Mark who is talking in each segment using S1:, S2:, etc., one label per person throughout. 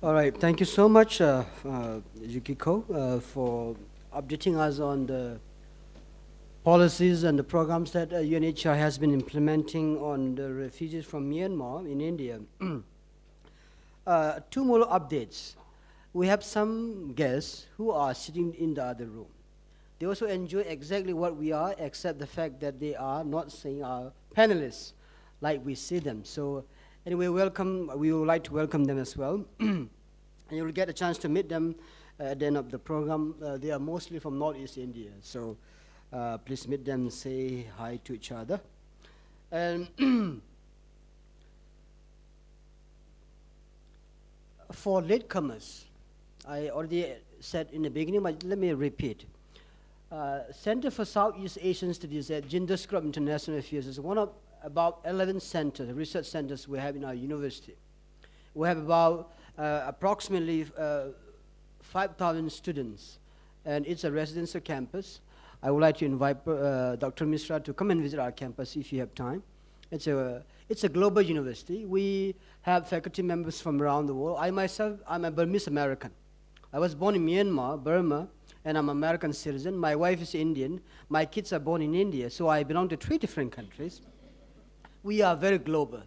S1: All right, thank you so much, Yukiko, for updating us on the policies and the programs that UNHCR has been implementing on the refugees from Myanmar in India. Two more updates. We have some guests who are sitting in the other room. They also enjoy exactly what we are, except the fact that they are not saying our panelists like we see them. So anyway, welcome. We would like to welcome them as well. And you will get a chance to meet them at the end of the program. They are mostly from Northeast India. So please meet them, say hi to each other. And for latecomers, I already said in the beginning, but let me repeat. Center for Southeast Asian Studies at Jindal School of International Affairs is one of about 11 centers, research centers we have in our university. We have about approximately 5,000 students, and it's a residential campus. I would like to invite Dr. Misra to come and visit our campus if you have time. It's a global university. We have faculty members from around the world. I myself, I'm a Burmese American. I was born in Myanmar, Burma, and I'm an American citizen. My wife is Indian. My kids are born in India, so I belong to 3 different countries. We are very global.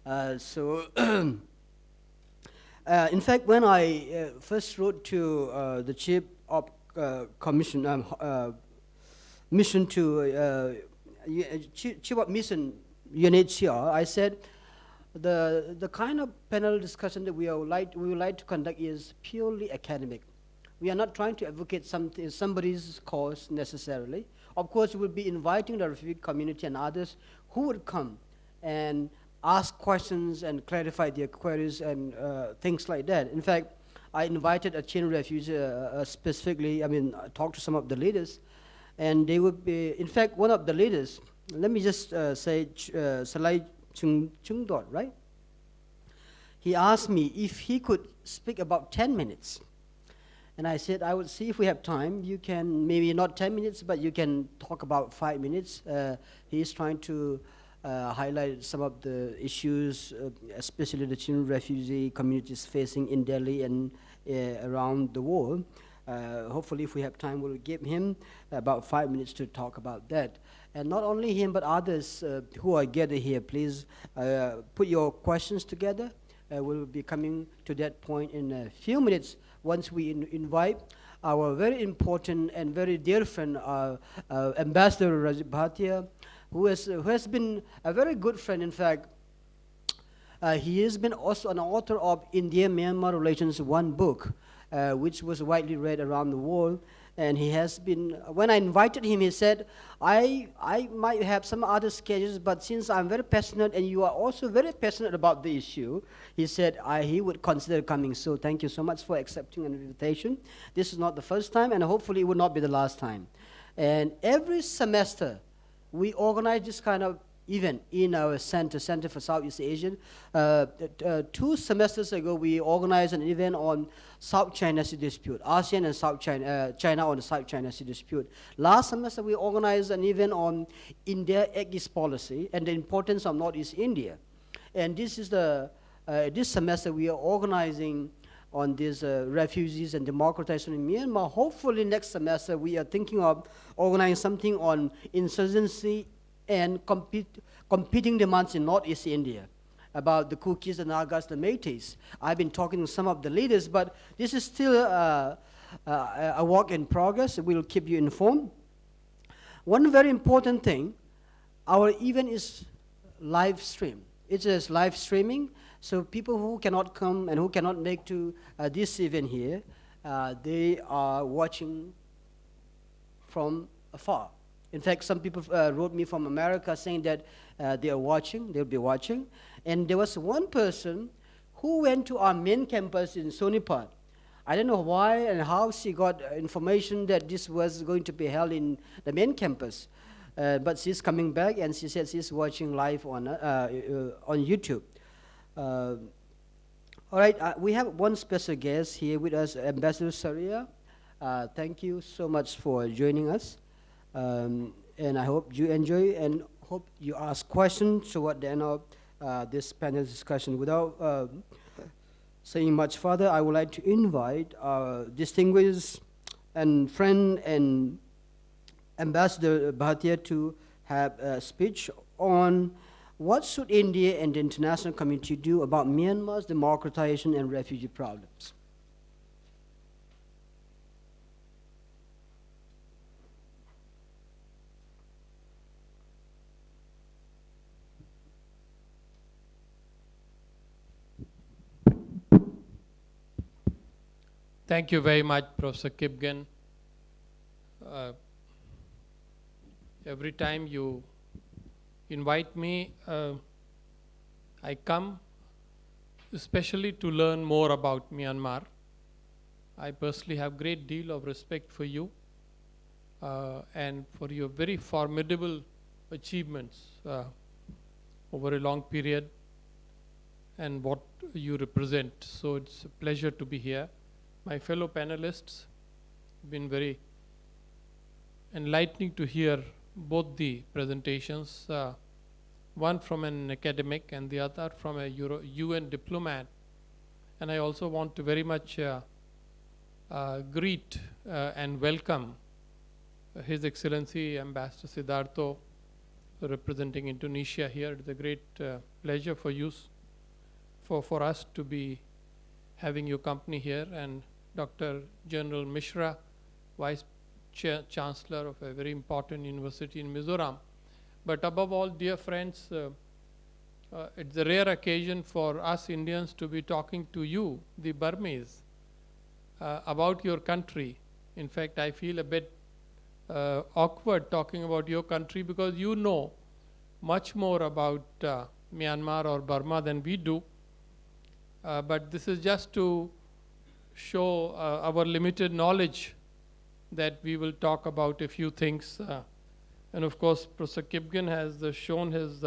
S1: In fact, when I first wrote to the chief of mission to chief of mission UNHCR, I said the kind of panel discussion that we would like to conduct is purely academic. We are not trying to advocate somebody's cause necessarily. Of course, we will be inviting the refugee community and others who would come and ask questions and clarify their queries and things like that. In fact, I invited a Chin refugee specifically, talked to some of the leaders, and they would be, in fact, one of the leaders, let me just say, Salai Chungdot, right? He asked me if he could speak about 10 minutes. And I said, I will see if we have time. You can, maybe not 10 minutes, but you can talk about 5 minutes. He is trying to highlight some of the issues, especially the Chin refugee communities facing in Delhi and around the world. Hopefully, if we have time, we'll give him about 5 minutes to talk about that. And not only him, but others who are gathered here, please put your questions together. We'll be coming to that point in a few minutes once we invite our very important and very dear friend, Ambassador Rajib Bhatia, who has been a very good friend. In fact, he has been also an author of India-Myanmar Relations, one book, which was widely read around the world. And he has been, when I invited him, he said, I might have some other schedules, but since I'm very passionate and you are also very passionate about the issue, he said he would consider coming. So thank you so much for accepting an invitation. This is not the first time, and hopefully it will not be the last time. And every semester, we organize this kind of event in our Center for Southeast Asia. 2 semesters ago, we organized an event on South China Sea dispute, ASEAN and South China, China on the South China Sea dispute. Last semester, we organized an event on India Act East policy and the importance of Northeast India. And this is this semester, we are organizing on these refugees and democratization in Myanmar. Hopefully next semester, we are thinking of organizing something on insurgency and competing demands in Northeast India, about the Kukis, the Nagas, the Métis. I've been talking to some of the leaders, but this is still a work in progress. We'll keep you informed. One very important thing, our event is live stream. It is live streaming, so people who cannot come and who cannot make to this event here, they are watching from afar. In fact, some people wrote me from America saying that they'll be watching. And there was one person who went to our main campus in Sonipat. I don't know why and how she got information that this was going to be held in the main campus. But she's coming back, and she said she's watching live on YouTube. All right, we have one special guest here with us, Ambassador Saria. Thank you so much for joining us. And I hope you enjoy and hope you ask questions toward the end of this panel discussion. Without saying much further, I would like to invite our distinguished and friend and Ambassador Bhatia to have a speech on what should India and the international community do about Myanmar's democratization and refugee problems.
S2: Thank you very much, Professor Kipgen. Every time you invite me, I come especially to learn more about Myanmar. I personally have great deal of respect for you and for your very formidable achievements over a long period and what you represent. So it's a pleasure to be here. My fellow panelists have been very enlightening to hear both the presentations, one from an academic and the other from a UN diplomat. And I also want to very much greet and welcome His Excellency Ambassador Siddhartho representing Indonesia here. It's a great pleasure for you, for us to be having your company here, and Dr. General Mishra, Vice Chancellor of a very important university in Mizoram. But above all, dear friends, it's a rare occasion for us Indians to be talking to you, the Burmese, about your country. In fact, I feel a bit awkward talking about your country because you know much more about Myanmar or Burma than we do. But this is just to show our limited knowledge that we will talk about a few things. And of course, Professor Kipgen has shown his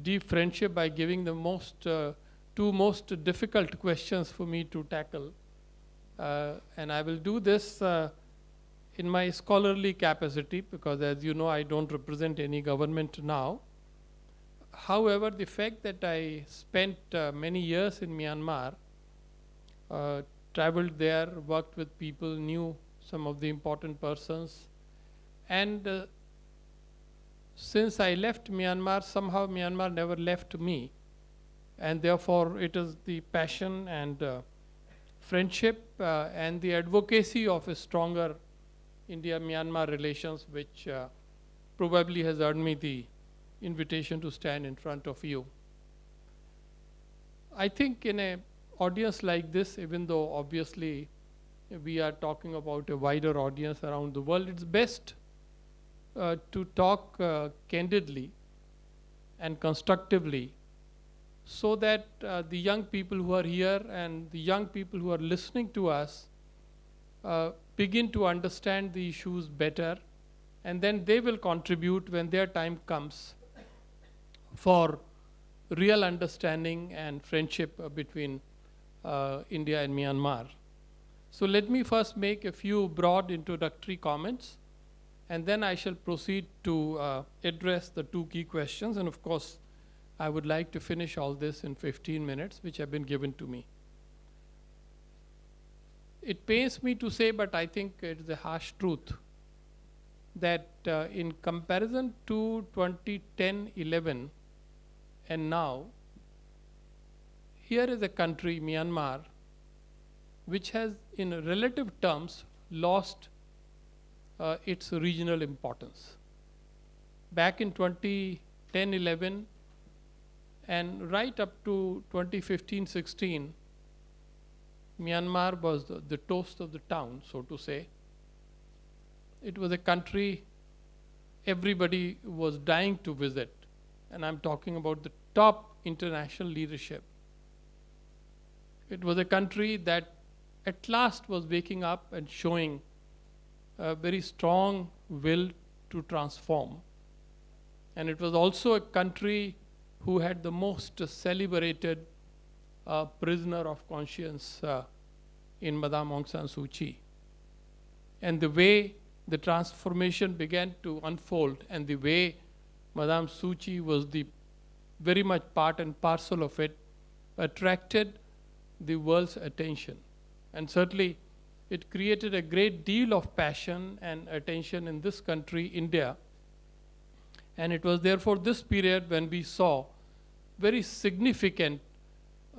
S2: deep friendship by giving the two most difficult questions for me to tackle. And I will do this in my scholarly capacity because, as you know, I don't represent any government now. However, the fact that I spent many years in Myanmar, traveled there, worked with people, knew some of the important persons, and since I left Myanmar, somehow Myanmar never left me, and therefore it is the passion and friendship and the advocacy of a stronger India-Myanmar relations which probably has earned me the invitation to stand in front of you. I think in an audience like this, even though obviously we are talking about a wider audience around the world, it's best to talk candidly and constructively so that the young people who are here and the young people who are listening to us begin to understand the issues better, and then they will contribute when their time comes for real understanding and friendship between India and Myanmar. So let me first make a few broad introductory comments, and then I shall proceed to address the two key questions. And of course, I would like to finish all this in 15 minutes, which have been given to me. It pains me to say, but I think it is a harsh truth, that in comparison to 2010-11 and now, here is a country, Myanmar, which has in relative terms lost its regional importance. Back in 2010-11 and right up to 2015-16, Myanmar was the toast of the town, so to say. It was a country everybody was dying to visit, and I'm talking about the top international leadership. It was a country that at last was waking up and showing a very strong will to transform. And it was also a country who had the most celebrated prisoner of conscience in Madame Aung San Suu Kyi. And the way the transformation began to unfold and the way Madame Suu Kyi was the very much part and parcel of it attracted the world's attention. And certainly, it created a great deal of passion and attention in this country, India. And it was therefore this period when we saw very significant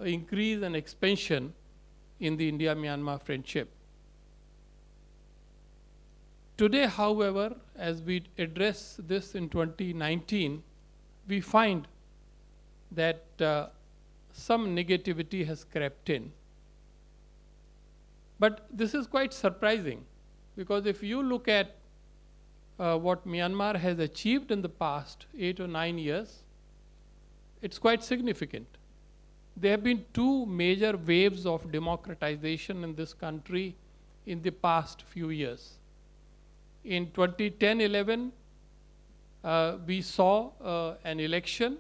S2: increase and expansion in the India-Myanmar friendship. Today, however, as we address this in 2019, we find that some negativity has crept in. But this is quite surprising, because if you look at what Myanmar has achieved in the past 8 or 9 years, it's quite significant. There have been two major waves of democratization in this country in the past few years. In 2010-11, we saw an election,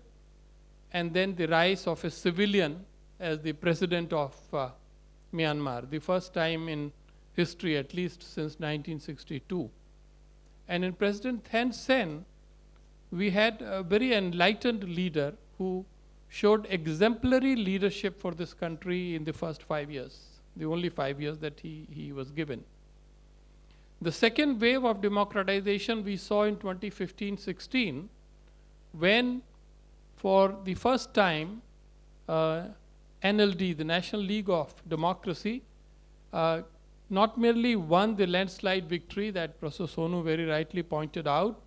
S2: and then the rise of a civilian as the president of Myanmar, the first time in history, at least since 1962. And in President Thein Sein, we had a very enlightened leader who showed exemplary leadership for this country in the first 5 years, the only 5 years that he was given. The second wave of democratization we saw in 2015-16, when for the first time NLD, the National League of Democracy, not merely won the landslide victory that Professor Sonu very rightly pointed out,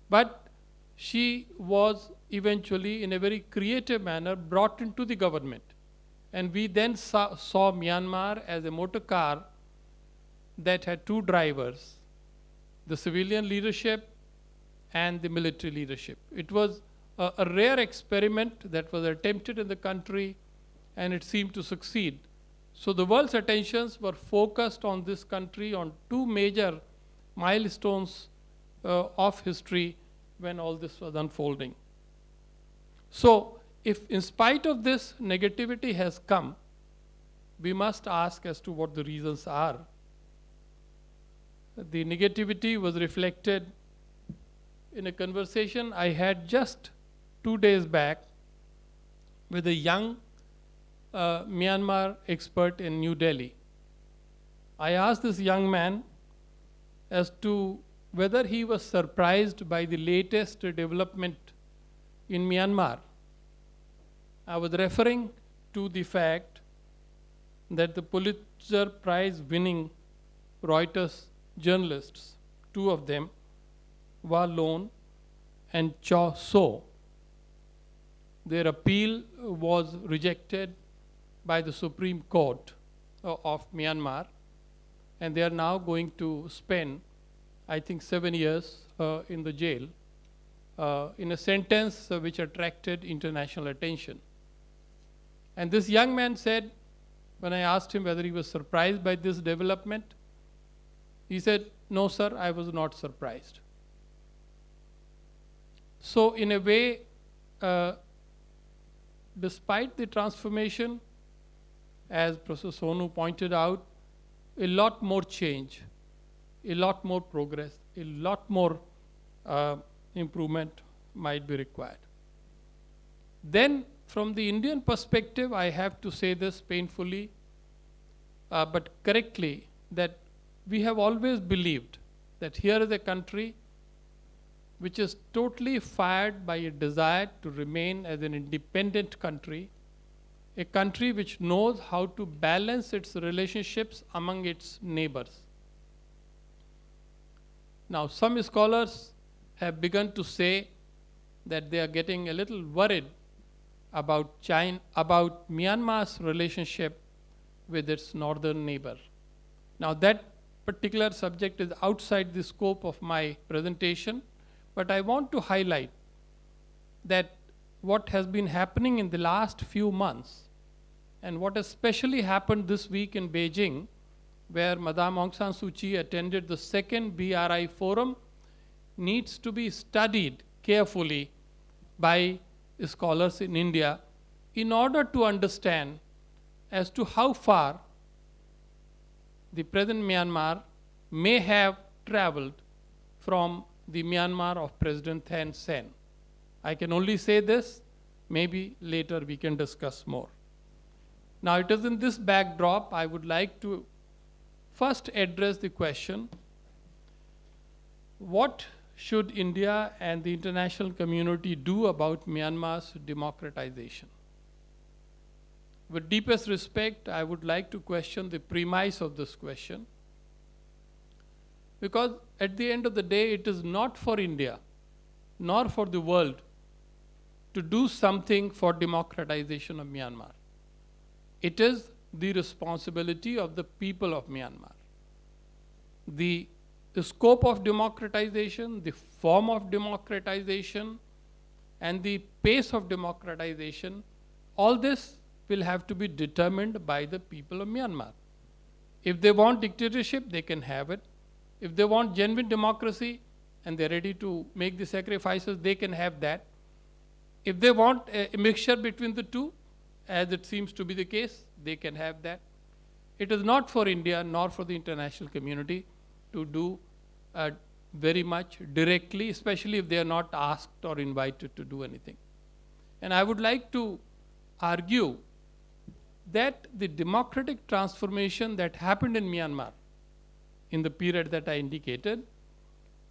S2: but she was eventually, in a very creative manner, brought into the government. And we then saw Myanmar as a motor car that had two drivers, the civilian leadership and the military leadership. It was a rare experiment that was attempted in the country, and it seemed to succeed. So the world's attentions were focused on this country, on two major milestones of history when all this was unfolding. So if in spite of this negativity has come, we must ask as to what the reasons are. The negativity was reflected in a conversation I had just 2 days back with a young Myanmar expert in New Delhi. I asked this young man as to whether he was surprised by the latest development in Myanmar. I was referring to the fact that the Pulitzer Prize winning Reuters journalists, two of them, Wa Lon and Cho So, their appeal was rejected by the Supreme Court of Myanmar, and they are now going to spend, I think, 7 years in the jail in a sentence which attracted international attention. And this young man said, when I asked him whether he was surprised by this development, he said, "No, sir, I was not surprised." So in a way, despite the transformation, as Professor Sonu pointed out, a lot more change, a lot more progress, a lot more improvement might be required. Then, from the Indian perspective, I have to say this painfully, but correctly, that we have always believed that here is a country which is totally fired by a desire to remain as an independent country, a country which knows how to balance its relationships among its neighbors. Now, some scholars have begun to say that they are getting a little worried about Myanmar's relationship with its northern neighbor. Now, that particular subject is outside the scope of my presentation, but I want to highlight that what has been happening in the last few months, and what especially happened this week in Beijing, where Madame Aung San Suu Kyi attended the second BRI forum, needs to be studied carefully by scholars in India in order to understand as to how far the present Myanmar may have traveled from the Myanmar of President Thein Sein. I can only say this, maybe later we can discuss more. Now, it is in this backdrop I would like to first address the question, what should India and the international community do about Myanmar's democratization? With deepest respect, I would like to question the premise of this question, because at the end of the day, it is not for India, nor for the world, to do something for democratization of Myanmar. It is the responsibility of the people of Myanmar. The scope of democratization, the form of democratization, and the pace of democratization, all this will have to be determined by the people of Myanmar. If they want dictatorship, they can have it. If they want genuine democracy and they're ready to make the sacrifices, they can have that. If they want a mixture between the two, as it seems to be the case, they can have that. It is not for India nor for the international community to do very much directly, especially if they are not asked or invited to do anything. And I would like to argue that the democratic transformation that happened in Myanmar in the period that I indicated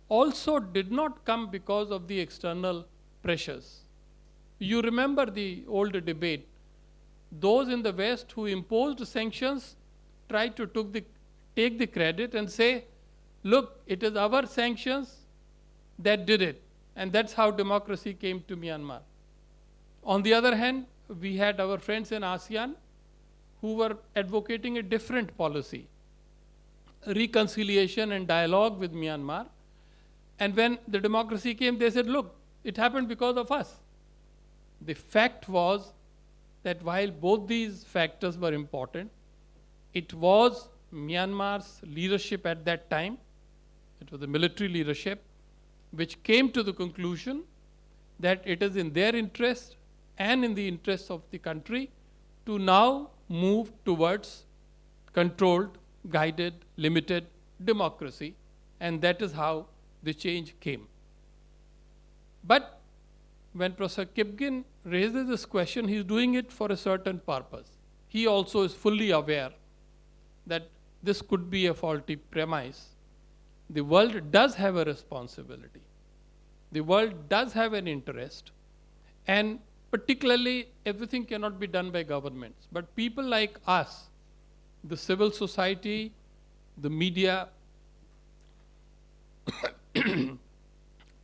S2: also did not come because of the external pressures. You remember the old debate. Those in the West who imposed sanctions tried to take the credit and say, look, it is our sanctions that did it, and that's how democracy came to Myanmar. On the other hand, we had our friends in ASEAN who were advocating a different policy, reconciliation and dialogue with Myanmar. And when the democracy came, they said, look, it happened because of us. The fact was that while both these factors were important, it was Myanmar's leadership at that time, it was the military leadership, which came to the conclusion that it is in their interest and in the interest of the country to now move towards controlled, guided, limited democracy, and that is how the change came. But when Professor Kipgin raises this question, he's doing it for a certain purpose. He also is fully aware that this could be a faulty premise. The world does have a responsibility. The world does have an interest, and particularly everything cannot be done by governments. But people like us, the civil society, the media,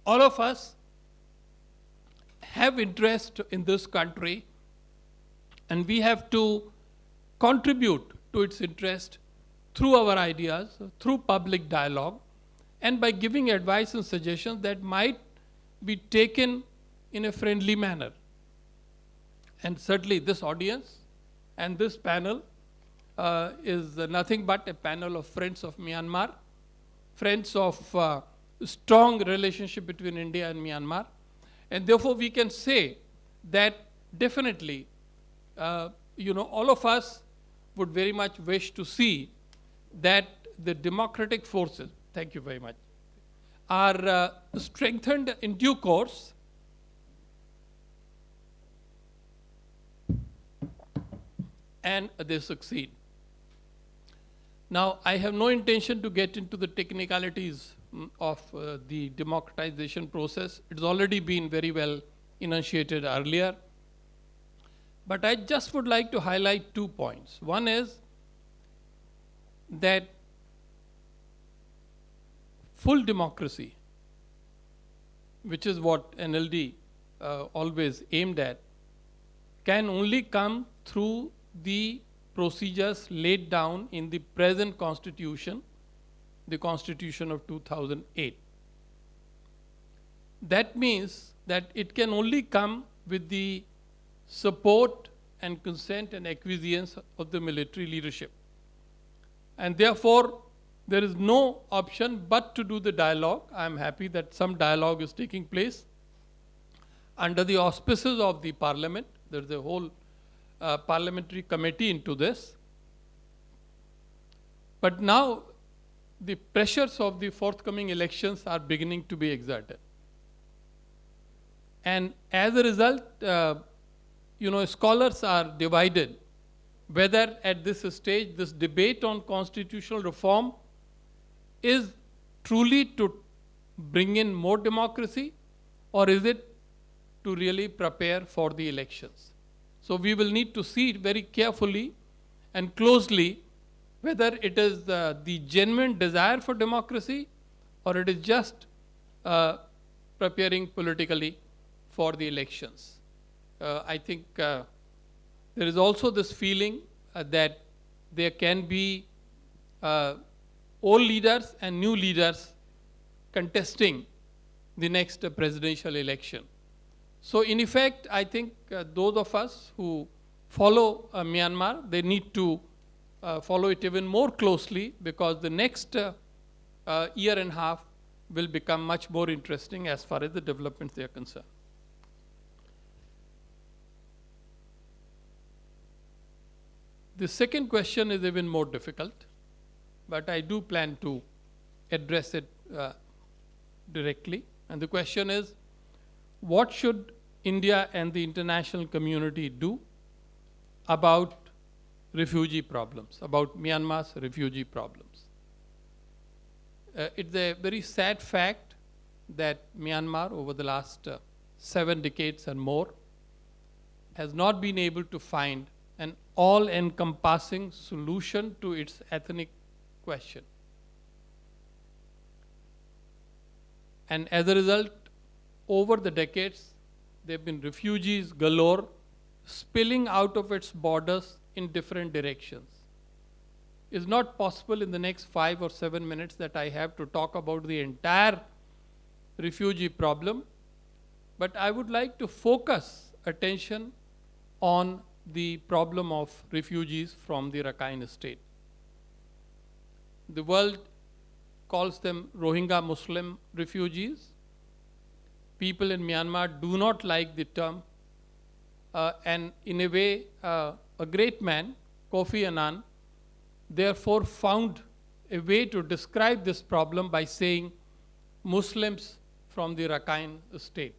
S2: all of us have interest in this country, and we have to contribute to its interest through our ideas, through public dialogue, and by giving advice and suggestions that might be taken in a friendly manner. And certainly this audience and this panel is nothing but a panel of friends of Myanmar, friends of strong relationship between India and Myanmar. And therefore we can say that definitely, all of us would very much wish to see that the democratic forces, thank you very much, are strengthened in due course, and they succeed. Now, I have no intention to get into the technicalities of the democratization process. It's already been very well enunciated earlier. But I just would like to highlight 2 points. One is that full democracy, which is what NLD always aimed at, can only come through the procedures laid down in the present constitution, the Constitution of 2008. That means that it can only come with the support and consent and acquiescence of the military leadership. And therefore, there is no option but to do the dialogue. I am happy that some dialogue is taking place under the auspices of the parliament. There is a whole parliamentary committee into this. But now the pressures of the forthcoming elections are beginning to be exerted. And as a result, scholars are divided whether at this stage this debate on constitutional reform is truly to bring in more democracy, or is it to really prepare for the elections. So we will need to see very carefully and closely whether it is the genuine desire for democracy, or it is just preparing politically for the elections. I think there is also this feeling that there can be old leaders and new leaders contesting the next presidential election. So in effect, I think those of us who follow Myanmar, they need to follow it even more closely, because the next year and a half will become much more interesting as far as the developments they are concerned. The second question is even more difficult, but I do plan to address it directly. And the question is, what should India and the international community do about refugee problems, about Myanmar's refugee problems? It's a very sad fact that Myanmar, over the last 7 decades and more, has not been able to find an all-encompassing solution to its ethnic question. And as a result, over the decades, there have been refugees galore spilling out of its borders in different directions. It's not possible in the next 5 or 7 minutes that I have to talk about the entire refugee problem, but I would like to focus attention on the problem of refugees from the Rakhine state. The world calls them Rohingya Muslim refugees. People in Myanmar do not like the term, and in a way, a great man, Kofi Annan, therefore found a way to describe this problem by saying Muslims from the Rakhine state.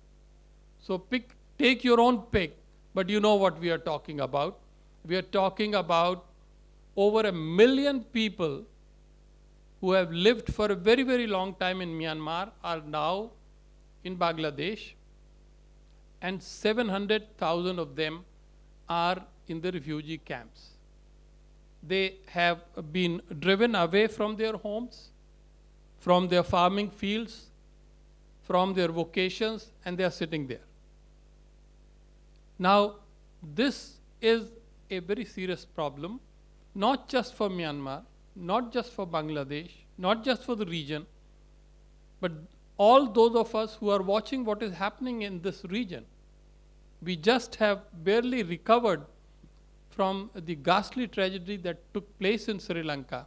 S2: So take your own pick, but you know what we are talking about. We are talking about over 1 million people who have lived for a very, very long time in Myanmar are now in Bangladesh, and 700,000 of them are in the refugee camps. They have been driven away from their homes, from their farming fields, from their vocations, and they are sitting there. Now, this is a very serious problem, not just for Myanmar, not just for Bangladesh, not just for the region, but all those of us who are watching what is happening in this region. We just have barely recovered from the ghastly tragedy that took place in Sri Lanka.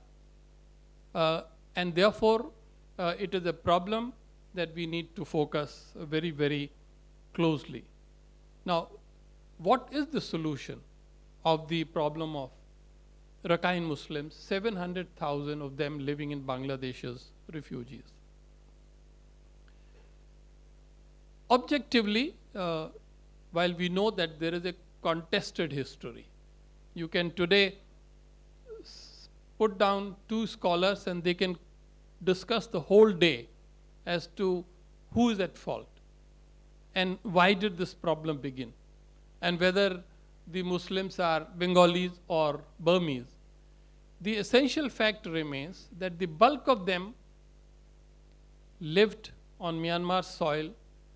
S2: And therefore, it is a problem that we need to focus very, very closely. Now, what is the solution of the problem of Rakhine Muslims, 700,000 of them living in Bangladesh as refugees? Objectively, while we know that there is a contested history, you can today put down 2 scholars and they can discuss the whole day as to who is at fault and why did this problem begin, and whether the Muslims are Bengalis or Burmese. The essential fact remains that the bulk of them lived on Myanmar soil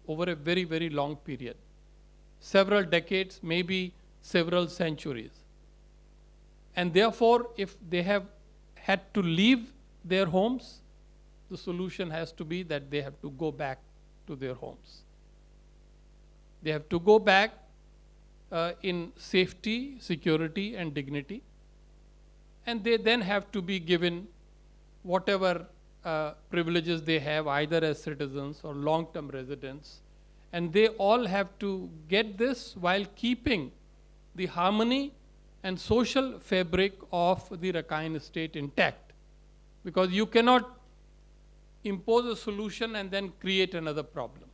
S2: over a very, very long period, several decades, maybe several centuries. And therefore, if they have had to leave their homes, the solution has to be that they have to go back to their homes. They have to go back in safety, security, and dignity. And they then have to be given whatever privileges they have, either as citizens or long-term residents. And they all have to get this while keeping the harmony and social fabric of the Rakhine state intact. Because you cannot impose a solution and then create another problem.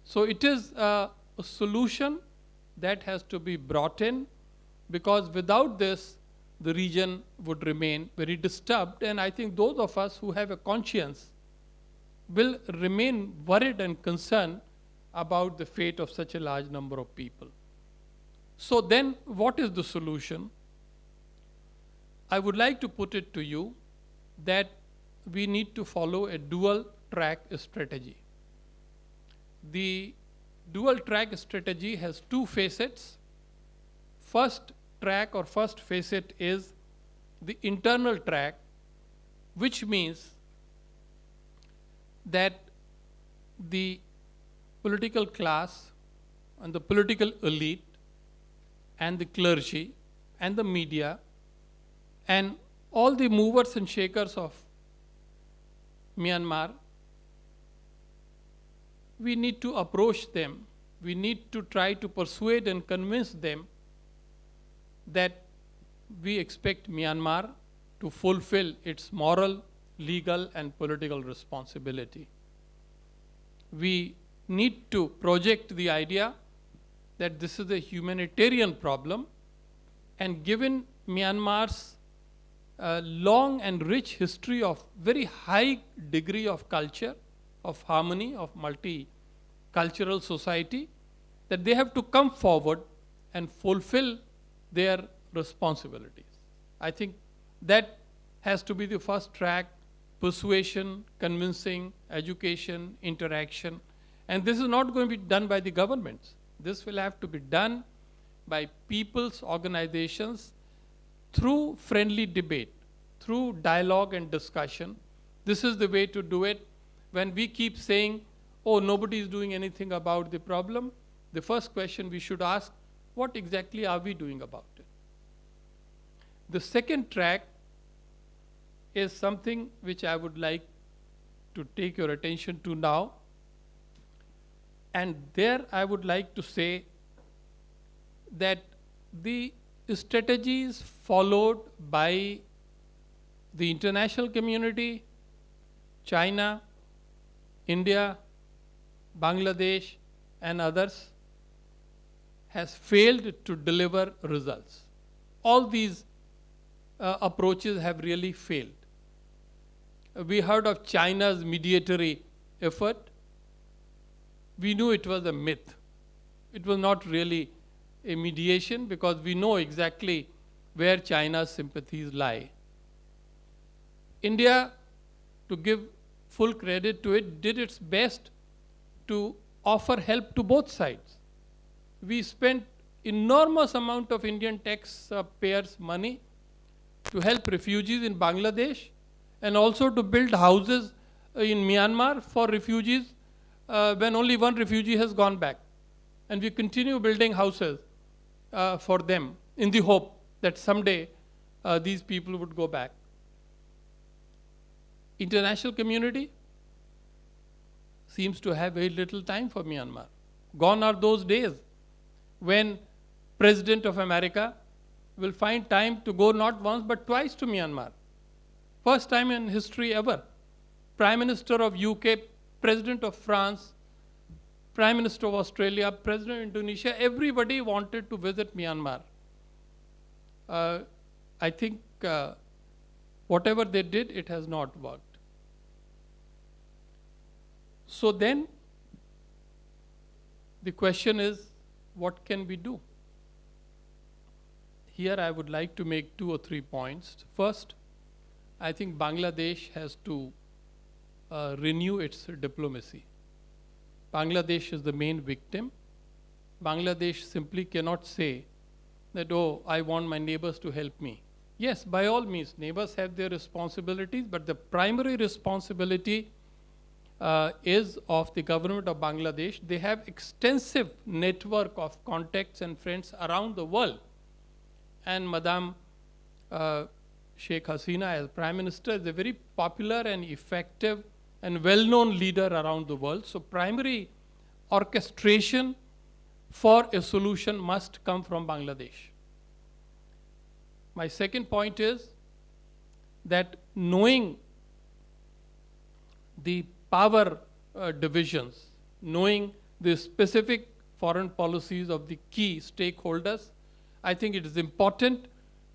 S2: So it is a solution that has to be brought in because without this, the region would remain very disturbed. And I think those of us who have a conscience will remain worried and concerned about the fate of such a large number of people. So then, what is the solution? I would like to put it to you that we need to follow a dual track strategy. The dual track strategy has two facets. First track or first facet is the internal track, which means that the political class and the political elite and the clergy and the media and all the movers and shakers of Myanmar, we need to approach them. We need to try to persuade and convince them that we expect Myanmar to fulfill its moral, legal, and political responsibility. We need to project the idea that this is a humanitarian problem, and given Myanmar's long and rich history of very high degree of culture, of harmony, of multicultural society, that they have to come forward and fulfill their responsibilities. I think that has to be the first track: persuasion, convincing, education, interaction. And this is not going to be done by the governments. This will have to be done by people's organizations through friendly debate, through dialogue and discussion. This is the way to do it. When we keep saying, oh, nobody is doing anything about the problem, the first question we should ask, what exactly are we doing about it? The second track is something which I would like to take your attention to now. And there I would like to say that the strategies followed by the international community, China, India, Bangladesh, and others, has failed to deliver results. All these approaches have really failed. We heard of China's mediatory effort. We knew it was a myth. It was not really a mediation, because we know exactly where China's sympathies lie. India, to give full credit to it, did its best to offer help to both sides. We spent enormous amount of Indian taxpayers' money to help refugees in Bangladesh, and also to build houses in Myanmar for refugees when only one refugee has gone back. And we continue building houses for them in the hope that someday these people would go back. International community seems to have very little time for Myanmar. Gone are those days when President of America will find time to go not once but twice to Myanmar. First time in history ever. Prime Minister of UK, President of France, Prime Minister of Australia, President of Indonesia, everybody wanted to visit Myanmar. I think whatever they did, it has not worked. So then, the question is, what can we do? Here I would like to make 2 or 3 points. First, I think Bangladesh has to renew its diplomacy. Bangladesh is the main victim. Bangladesh simply cannot say that, oh, I want my neighbors to help me. Yes, by all means, neighbors have their responsibilities, but the primary responsibility is of the government of Bangladesh. They have extensive network of contacts and friends around the world. And Madam Sheikh Hasina, as Prime Minister, is a very popular and effective and well-known leader around the world. So primary orchestration for a solution must come from Bangladesh. My second point is that knowing the power divisions, knowing the specific foreign policies of the key stakeholders, I think it is important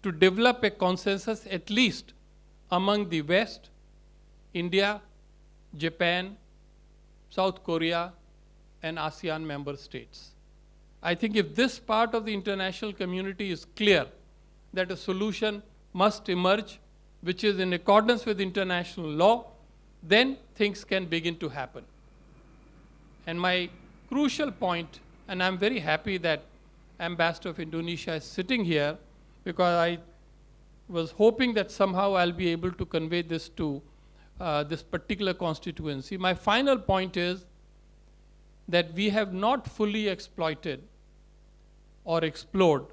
S2: to develop a consensus at least among the West, India, Japan, South Korea, and ASEAN member states. I think if this part of the international community is clear that a solution must emerge which is in accordance with international law, then things can begin to happen. And my crucial point, and I'm very happy that Ambassador of Indonesia is sitting here, because I was hoping that somehow I'll be able to convey this to this particular constituency. My final point is that we have not fully exploited or explored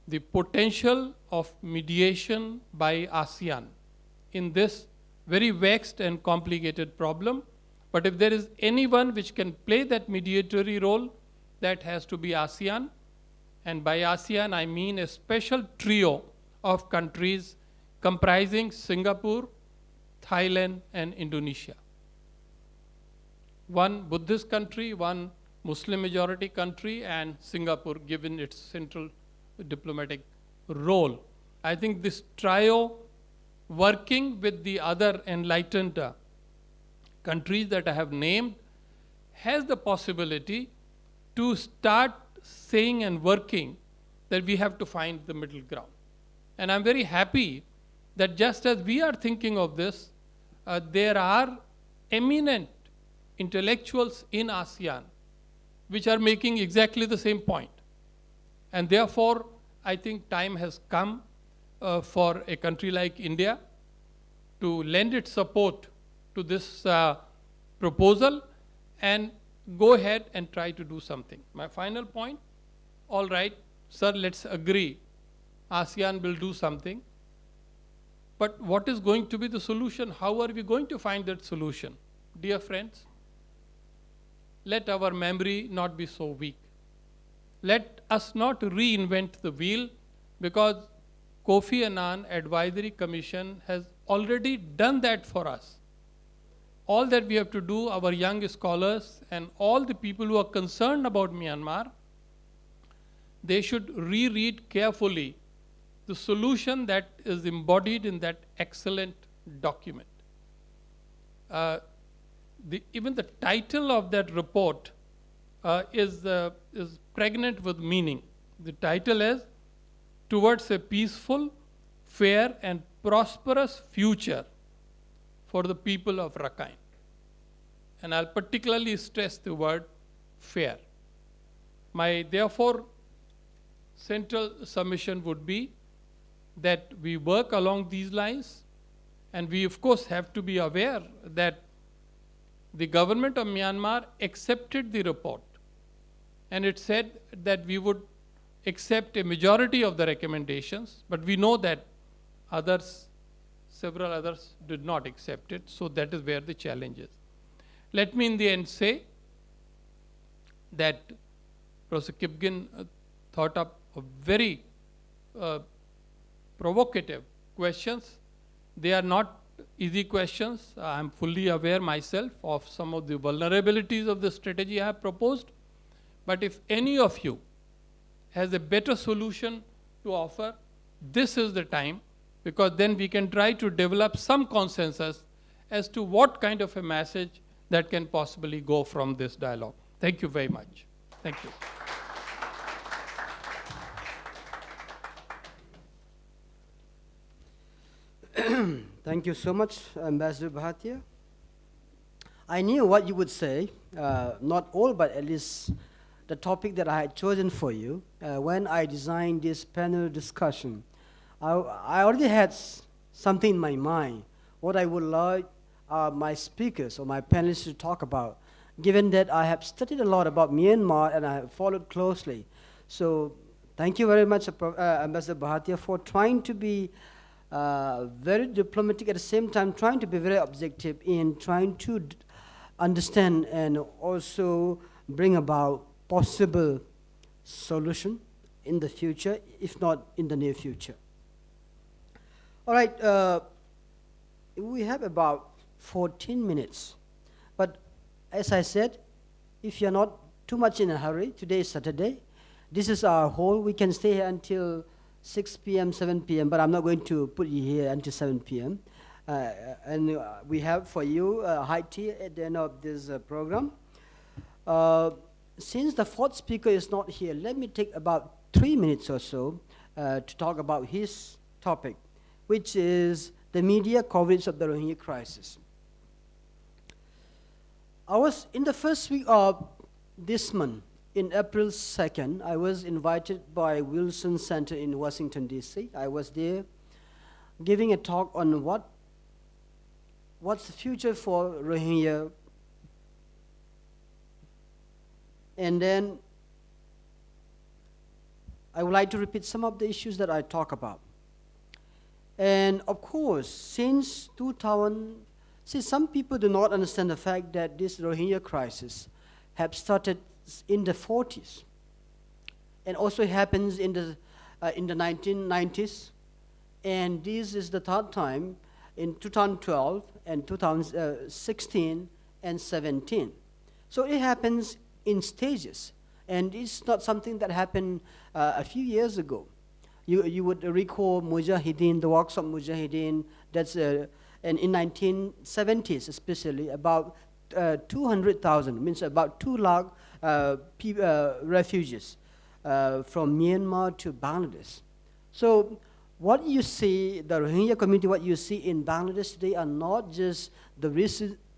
S2: the potential of mediation by ASEAN in this very vexed and complicated problem. But if there is anyone which can play that mediatory role, that has to be ASEAN. And by ASEAN, I mean a special trio of countries comprising Singapore, Thailand, and Indonesia. One Buddhist country, one Muslim majority country, and Singapore, given its central diplomatic role. I think this trio, working with the other enlightened countries that I have named, has the possibility to start saying and working that we have to find the middle ground. And I'm very happy that just as we are thinking of this, there are eminent intellectuals in ASEAN which are making exactly the same point. And therefore, I think time has come for a country like India to lend its support to this proposal and go ahead and try to do something. My final point, all right, sir, let's agree, ASEAN will do something. But what is going to be the solution? How are we going to find that solution? Dear friends, let our memory not be so weak. Let us not reinvent the wheel, because Kofi Annan Advisory Commission has already done that for us. All that we have to do, our young scholars and all the people who are concerned about Myanmar, they should reread carefully the solution that is embodied in that excellent document. Even the title of that report is pregnant with meaning. The title is Towards a Peaceful, Fair and Prosperous Future for the People of Rakhine. And I'll particularly stress the word fair. My, therefore, central submission would be that we work along these lines, and we of course have to be aware that the government of Myanmar accepted the report, and it said that we would accept a majority of the recommendations, but we know that others, several others did not accept it, so that is where the challenge is. Let me in the end say that Professor Kipgin thought up a very provocative questions. They are not easy questions. I'm fully aware myself of some of the vulnerabilities of the strategy I have proposed. But if any of you has a better solution to offer, this is the time, because then we can try to develop some consensus as to what kind of a message that can possibly go from this dialogue. Thank you very much. Thank you.
S1: Thank you so much, Ambassador Bhatia. I knew what you would say, not all, but at least the topic that I had chosen for you. When I designed this panel discussion, I already had something in my mind, what I would like my speakers or my panelists to talk about, given that I have studied a lot about Myanmar and I have followed closely. So thank you very much, Ambassador Bhatia, for trying to be very diplomatic, at the same time trying to be very objective in trying to understand and also bring about possible solution in the future, if not in the near future. All right, we have about 14 minutes. But as I said, if you're not too much in a hurry, today is Saturday, This is our hall. We can stay here until 6 p.m., 7 p.m., but I'm not going to put you here until 7 p.m. And we have for you high tea at the end of this program. Since the fourth speaker is not here, let me take about 3 minutes or so to talk about his topic, which is the media coverage of the Rohingya crisis. I was in the first week of this month, in April 2nd, I was invited by Wilson Center in Washington, D.C. I was there giving a talk on what's the future for Rohingya. And then I would like to repeat some of the issues that I talk about. And of course, since 2000, some people do not understand the fact that this Rohingya crisis have started in the 40s, and also happens in the 1990s, and this is the third time in 2012 and 2016 and 17. So it happens in stages, and it's not something that happened a few years ago. You would recall Mujahideen, the works of Mujahideen, that's and in 1970s especially, about 200,000, means about 2 lakh refugees from Myanmar to Bangladesh. So what you see, the Rohingya community, what you see in Bangladesh today are not just the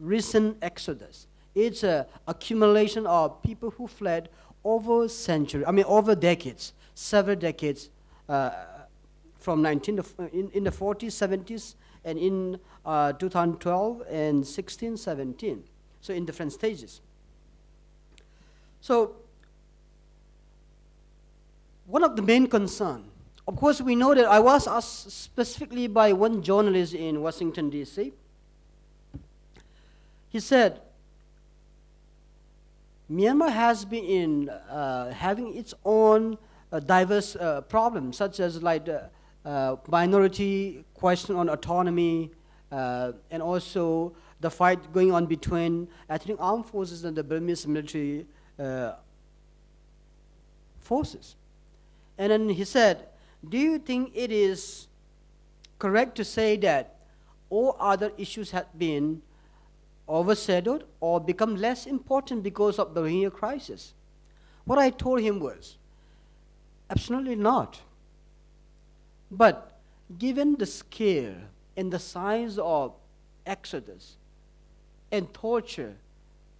S1: recent exodus. It's an accumulation of people who fled over decades, several decades, from in the 40s, 70s, and in 2012 and 16, 17. So in different stages. So one of the main concerns, of course, we know that I was asked specifically by one journalist in Washington, D.C. He said, Myanmar has been having its own diverse problems, such as like minority question on autonomy, and also the fight going on between ethnic armed forces and the Burmese military forces. And then he said, do you think it is correct to say that all other issues have been overshadowed or become less important because of the Rohingya crisis? What I told him was, absolutely not. But given the scale and the size of exodus and torture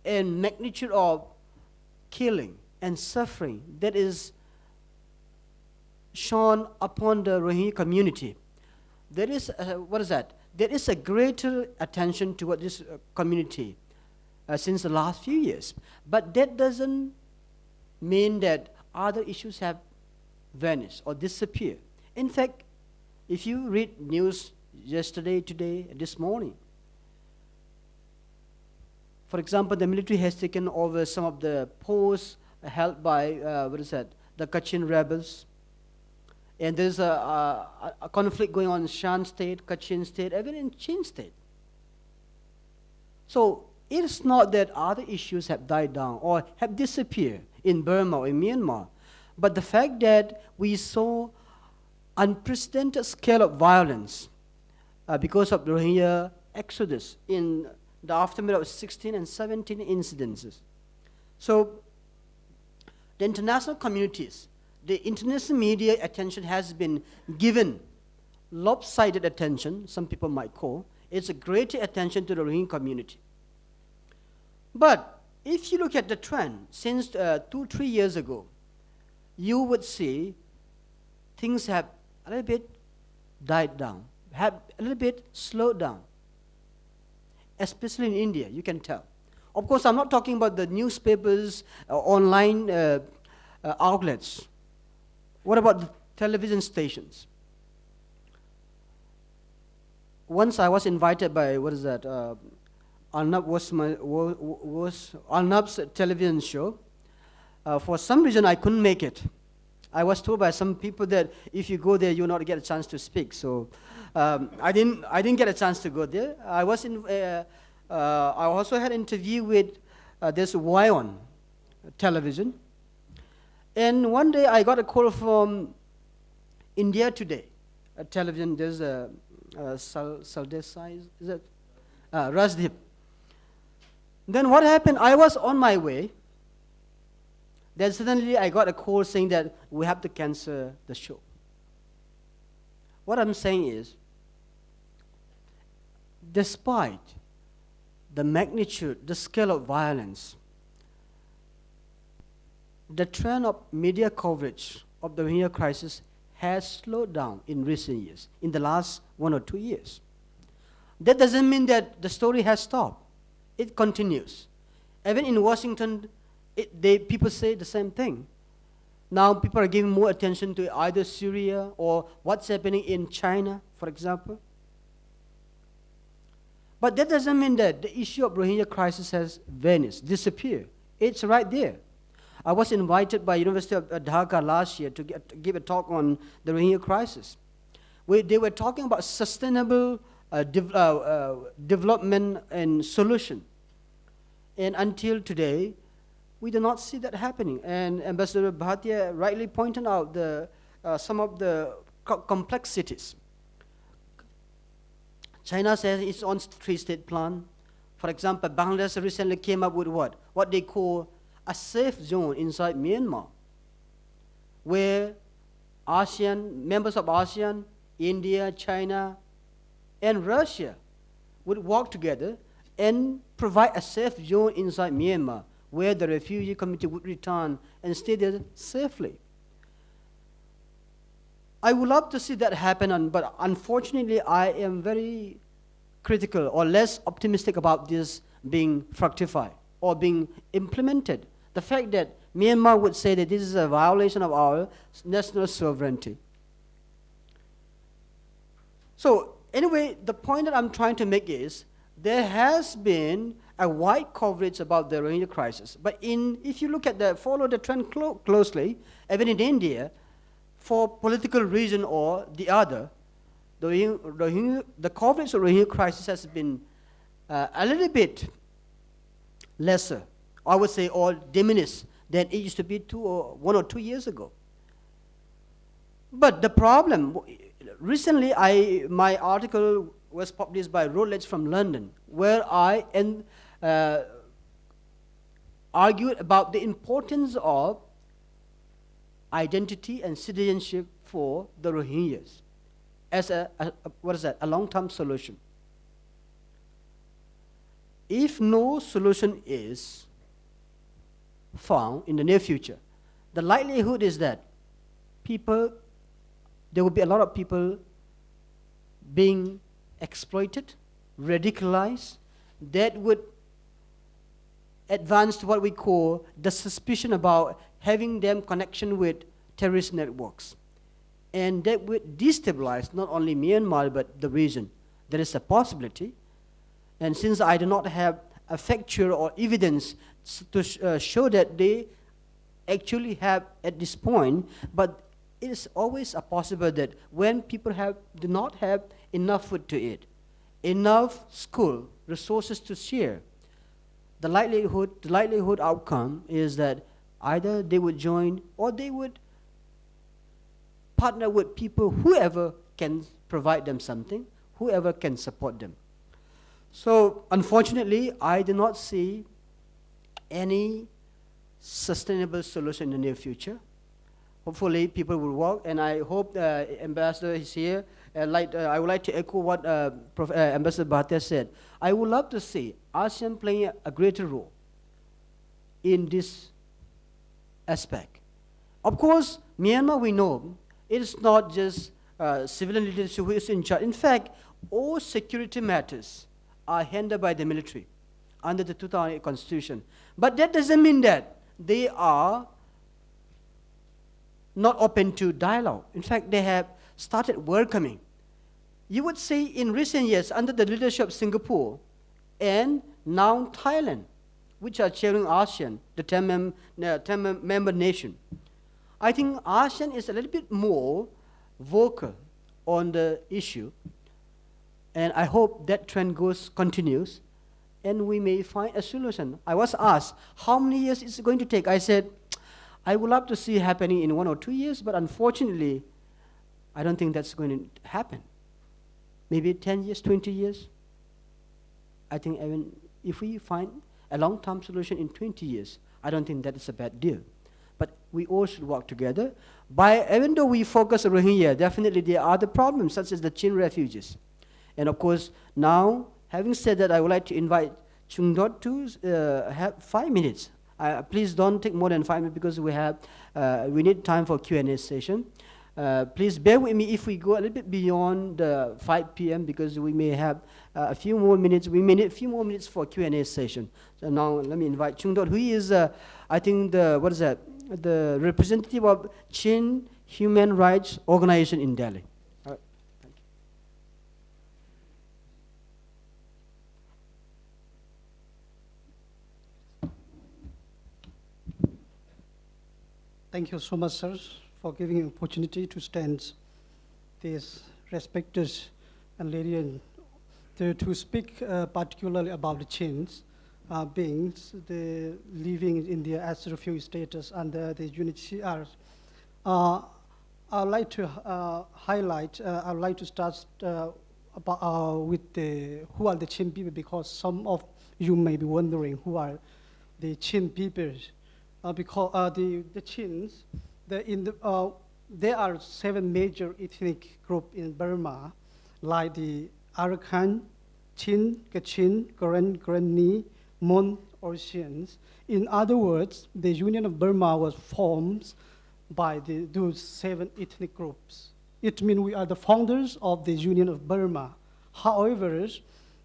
S1: and magnitude of killing and suffering that is shown upon the Rohingya community, there is there is a greater attention toward this community since the last few years. But that doesn't mean that other issues have vanished or disappeared. In fact, if you read news yesterday, today, this morning, for example, the military has taken over some of the posts held by, the Kachin rebels. And there's a conflict going on in Shan state, Kachin state, even in Chin state. So it's not that other issues have died down or have disappeared in Burma or in Myanmar, but the fact that we saw unprecedented scale of violence because of the Rohingya exodus in the aftermath of 16 and 17 incidences. So the international communities, the international media attention has been given lopsided attention, some people might call. It's a greater attention to the Rohingya community. But if you look at the trend since 2-3 years ago, you would see things have a little bit died down, have a little bit slowed down, especially in India, you can tell. Of course, I'm not talking about the newspapers, online outlets. What about the television stations? Once I was invited by, Arnab's television show. For some reason, I couldn't make it. I was told by some people that if you go there, you'll not get a chance to speak. So I didn't get a chance to go there. I also had an interview with this Wion television. And one day I got a call from India Today, a television. There's a Saldesai, is it? Rasdeep. Then what happened? I was on my way. Then suddenly I got a call saying that we have to cancel the show. What I'm saying is, despite the magnitude, the scale of violence, the trend of media coverage of the Rohingya crisis has slowed down in recent years, in the last 1 or 2 years. That doesn't mean that the story has stopped. It continues. Even in Washington, people say the same thing. Now people are giving more attention to either Syria or what's happening in China, for example. But that doesn't mean that the issue of Rohingya crisis has vanished, disappeared. It's right there. I was invited by University of Dhaka last year to give a talk on the Rohingya crisis. They were talking about sustainable development and solution. And until today, we do not see that happening. And Ambassador Bhatia rightly pointed out some of the complexities. China has its own three-state plan. For example, Bangladesh recently came up with what they call a safe zone inside Myanmar, where members of ASEAN, India, China, and Russia would work together and provide a safe zone inside Myanmar, where the refugee community would return and stay there safely. I would love to see that happen, but unfortunately, I am very critical or less optimistic about this being fructified or being implemented. The fact that Myanmar would say that this is a violation of our national sovereignty. So anyway, the point that I'm trying to make is there has been a wide coverage about the Rohingya crisis. But if you follow the trend closely, even in India, for political reason or the other, the coverage of Rohingya crisis has been a little bit lesser, I would say, or diminished than it used to be 1 or 2 years ago. But the problem, recently my article was published by Routledge from London, where I argued about the importance of identity and citizenship for the Rohingyas as a long-term solution. If no solution is found in the near future, the likelihood is that there will be a lot of people being exploited, radicalized, that would advance to what we call the suspicion about having them connection with terrorist networks. And that would destabilize not only Myanmar but the region. There is a possibility. And since I do not have a factual or evidence to show that they actually have at this point, but it is always a possible that when people do not have enough food to eat, enough school resources to share, the likelihood outcome is that either they would join or they would partner with people, whoever can provide them something, whoever can support them. So unfortunately, I do not see any sustainable solution in the near future. Hopefully people will work, and I hope Ambassador is here. I would like to echo what Ambassador Bhatia said. I would love to see ASEAN playing a greater role in this aspect. Of course, Myanmar, we know, it is not just civilian leadership who is in charge. In fact, all security matters are handled by the military under the 2008 Constitution. But that doesn't mean that they are not open to dialogue. In fact, they have started welcoming. You would say in recent years, under the leadership of Singapore and now Thailand, which are chairing ASEAN, the 10 member nation, I think ASEAN is a little bit more vocal on the issue, and I hope that trend continues, and we may find a solution. I was asked, how many years is it going to take? I said, I would love to see happening in 1 or 2 years, but unfortunately, I don't think that's going to happen. Maybe 10 years, 20 years. I think even if we find a long-term solution in 20 years, I don't think that is a bad deal. But we all should work together. Even though we focus on Rohingya, definitely there are other problems, such as the Chin refugees. And of course, now, having said that, I would like to invite Chungdot to have 5 minutes. Please don't take more than 5 minutes because we need time for Q&A session. Please bear with me if we go a little bit beyond 5 p.m. because we may have a few more minutes. We may need a few more minutes for Q&A session. So now let me invite Chungdot, who is, I think, the representative of Chin Human Rights Organization in Delhi. All right. Thank you.
S3: Thank you so much, sir, for giving an opportunity to stand these respected and lady and to speak particularly about the Chins beings living in India as refugee status under the UNHCR. I'd like to highlight. I'd like to start with who are the Chin people, because some of you may be wondering who are the Chin people. Because the Chins, there are 7 major ethnic groups in Burma, like the Arakan, Chin, Kachin, Karen, Karenni, Mon, or Xians. In other words, the Union of Burma was formed by those 7 ethnic groups. It means we are the founders of the Union of Burma. However,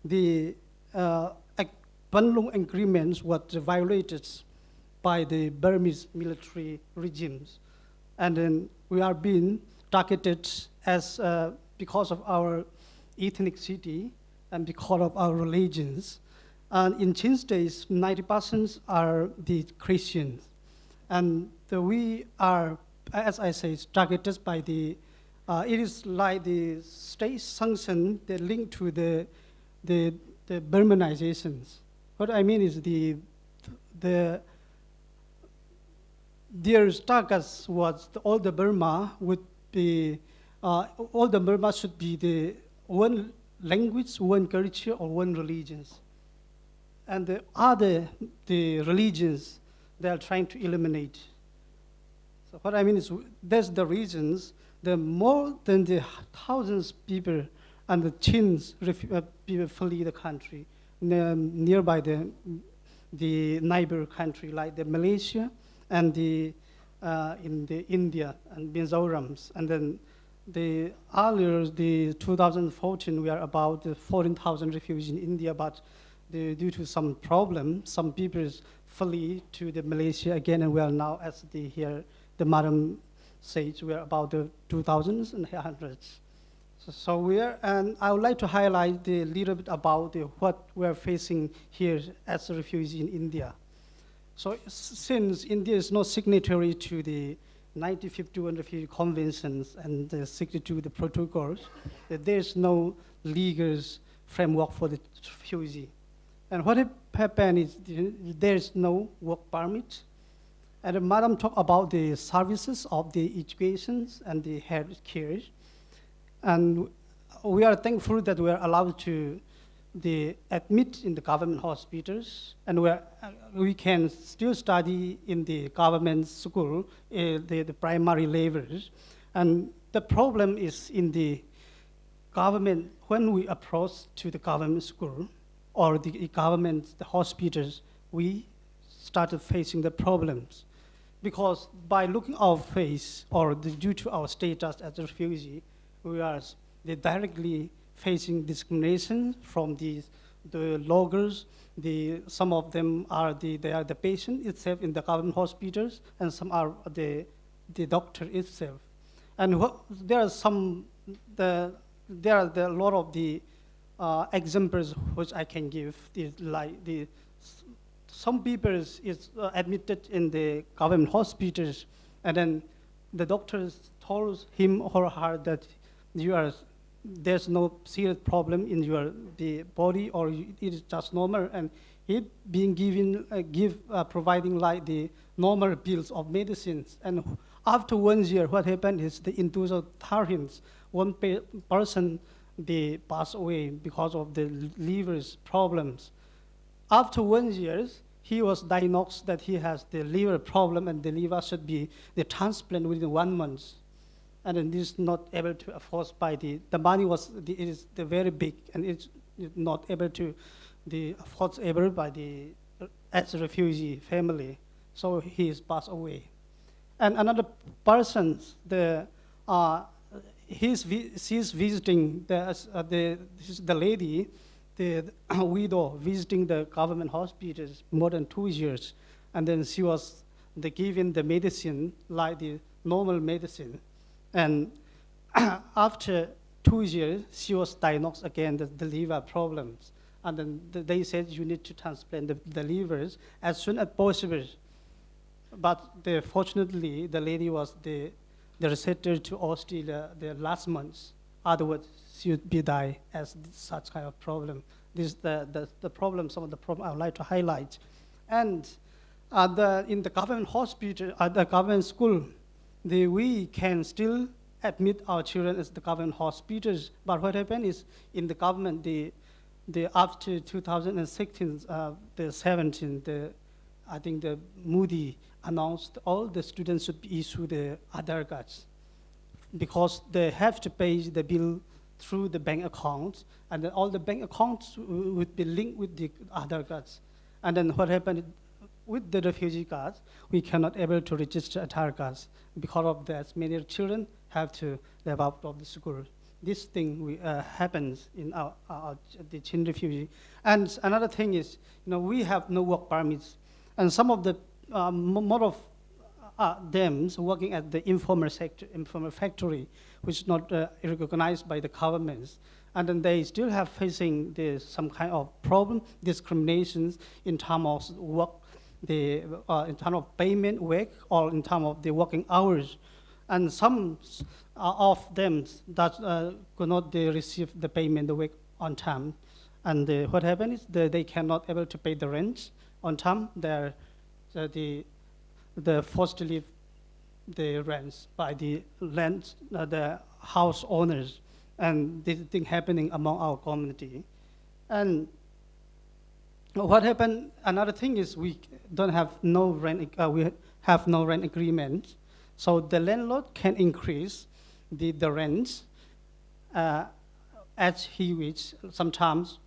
S3: the Bandung agreements were violated by the Burmese military regimes. And then we are being targeted as because of our ethnicity and because of our religions. And in Chin's days, 90% are the Christians. And we are, as I say, targeted by it is like the state sanction that link to the Burmanizations. What I mean is their target was all the Burma would be, all the Burma should be the one language, one culture, or one religions. And the religions, they are trying to eliminate. So what I mean is, that's the reasons, the more than the thousands of people and the Chins people flee the country, nearby the neighbor country, like the Malaysia, and in the India and Minzorams. And then earlier, the 2014, we are about 14,000 refugees in India, but due to some problem, some people flee to the Malaysia again, and we are now, as the madam says, we are about the 2000s and hundreds. So we are, and I would like to highlight a little bit about what we are facing here as a refugee in India. So since India is not signatory to the 1951 Refugee Conventions and signatory to the protocols, there is no legal framework for the refugee. And what happened is there is no work permit. And the madam talked about the services of the education and the health care. And we are thankful that we are allowed to admit in the government hospitals, and we can still study in the government school, the primary levels. And the problem is in the government, when we approach to the government school or the hospitals, we started facing the problems. Because by looking our face, or due to our status as a refugee, we are directly facing discrimination from the loggers. Some of them are they are the patient itself in the government hospitals, and some are the doctor itself. And there are a lot of the examples which I can give. Some people is admitted in the government hospitals, and then the doctors told him or her that there's no serious problem in the body, or it is just normal, and it being providing like the normal bills of medicines. And after 1 year, what happened is in 2013, one person they passed away because of the liver's problems. After 1 year, he was diagnosed that he has the liver problem and the liver should be the transplant within 1 month. And then this is not able to afford by the money was it is the very big and it's not able to the affordable by the as a refugee family. So he is passed away. And another person, she's visiting the lady, the widow visiting the government hospitals more than 2 years, and then she was given the medicine like the normal medicine, and after 2 years she was diagnosed again the liver problems, and then they said you need to transplant the livers as soon as possible. But fortunately, the lady was the resettled to Australia the last month. Otherwise, she would be die as such kind of problem. This is the problem, some of the problem I would like to highlight. And in the government hospital, at the government school, we can still admit our children as the government hospitals. But what happened is in the government, after 2016, the 17, I think the Moody announced all the students should issue the Aadhaar cards because they have to pay the bill through the bank accounts, and then all the bank accounts would be linked with the Aadhaar cards. And then what happened with the refugee cards, we cannot able to register Aadhaar cards. Because of that, many children have to live out of the school. This thing happens in the Chin refugee. And another thing is, we have no work permits. And some of the more of them working at the informal sector, informal factory, which is not recognized by the governments, and then they still have facing some kind of problem, discriminations in terms of work, in terms of payment work, or in terms of the working hours, and some of them that could not receive the payment the work on time, and what happened is they cannot able to pay the rent on time. The forced to leave the rents by the house owners, and this thing happening among our community. And what happened? Another thing is we don't have no rent. We have no rent agreement, so the landlord can increase the rents as he wishes. Sometimes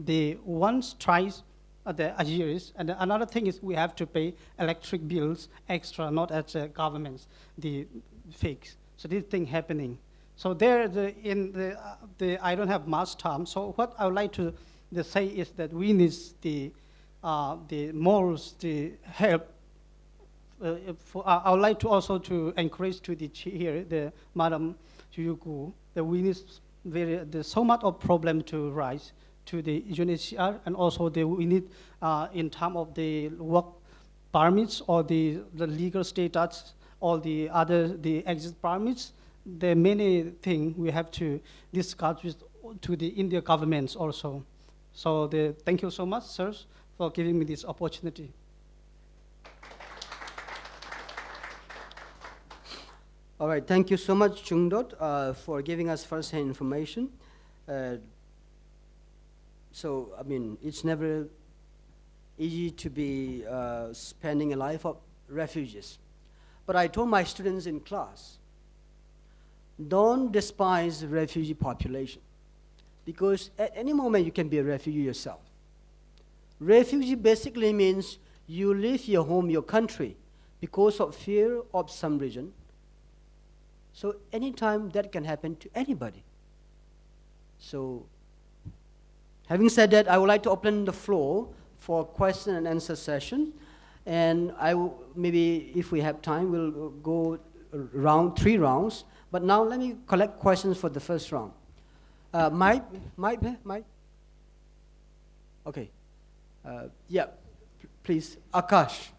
S3: they once tries the years, and another thing is we have to pay electric bills extra, not as governments, the fix. So this thing happening. So I don't have much time. So what I would like to say is that we need the morals, the help. I would like to also to encourage to the Madam Chuyuku, that we need there's so much of problem to rise to the UNHCR, and also we need in terms of the work permits or the legal status or the exit permits. There are many things we have to discuss to the India governments also. So thank you so much, sirs, for giving me this opportunity.
S1: All right, thank you so much, Chungdot, for giving us first-hand information. So, I mean, it's never easy to be spending a life of refugees. But I told my students in class, don't despise the refugee population, because at any moment you can be a refugee yourself. Refugee basically means you leave your home, your country, because of fear of some reason. So anytime that can happen to anybody. So, having said that, I would like to open the floor for question and answer session. And maybe if we have time, we'll go 3 rounds. But now let me collect questions for the first round. Mike? Okay. Yeah, please, Akash.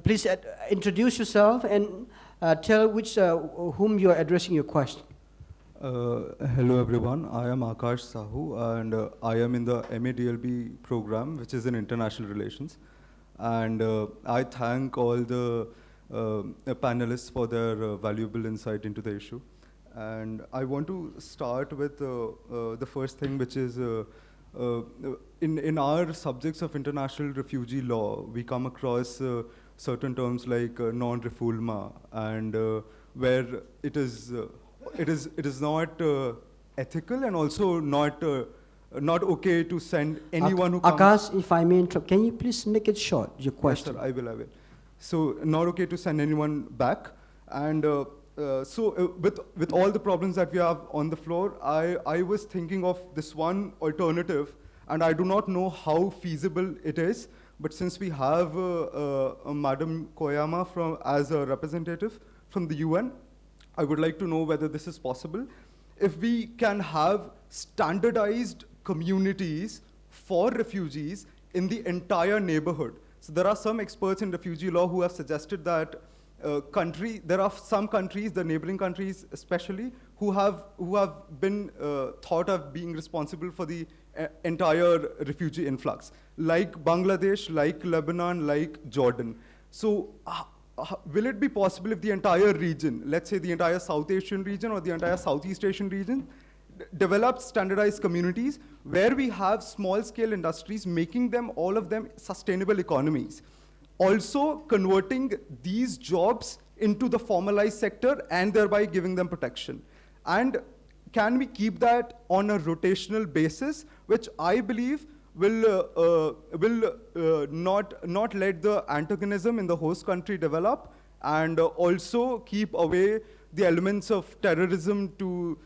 S1: Please introduce yourself and tell whom you are addressing your question.
S4: Hello everyone, I am Akash Sahu and I am in the MADLB program, which is in international relations. And I thank all the panelists for their valuable insight into the issue. And I want to start with the first thing, which is in our subjects of international refugee law, we come across certain terms like non-refoulement, and where it is not ethical and also not okay to send anyone who comes.
S1: Akash, if I may interrupt, can you please make it short, your question?
S4: Yes, sir, I will. So not okay to send anyone back. And with all the problems that we have on the floor, I was thinking of this one alternative, and I do not know how feasible it is, but since we have Madam Koyama as a representative from the UN, I would like to know whether this is possible. If we can have standardized communities for refugees in the entire neighborhood. So there are some experts in refugee law who have suggested that there are some countries, the neighboring countries especially, who have been thought of being responsible for the entire refugee influx, like Bangladesh, like Lebanon, like Jordan. So will it be possible if the entire region, let's say the entire South Asian region or the entire Southeast Asian region, develops standardized communities where we have small-scale industries, making them, all of them, sustainable economies, also converting these jobs into the formalized sector and thereby giving them protection? And can we keep that on a rotational basis, which I believe will not let the antagonism in the host country develop, and also keep away the elements of terrorism to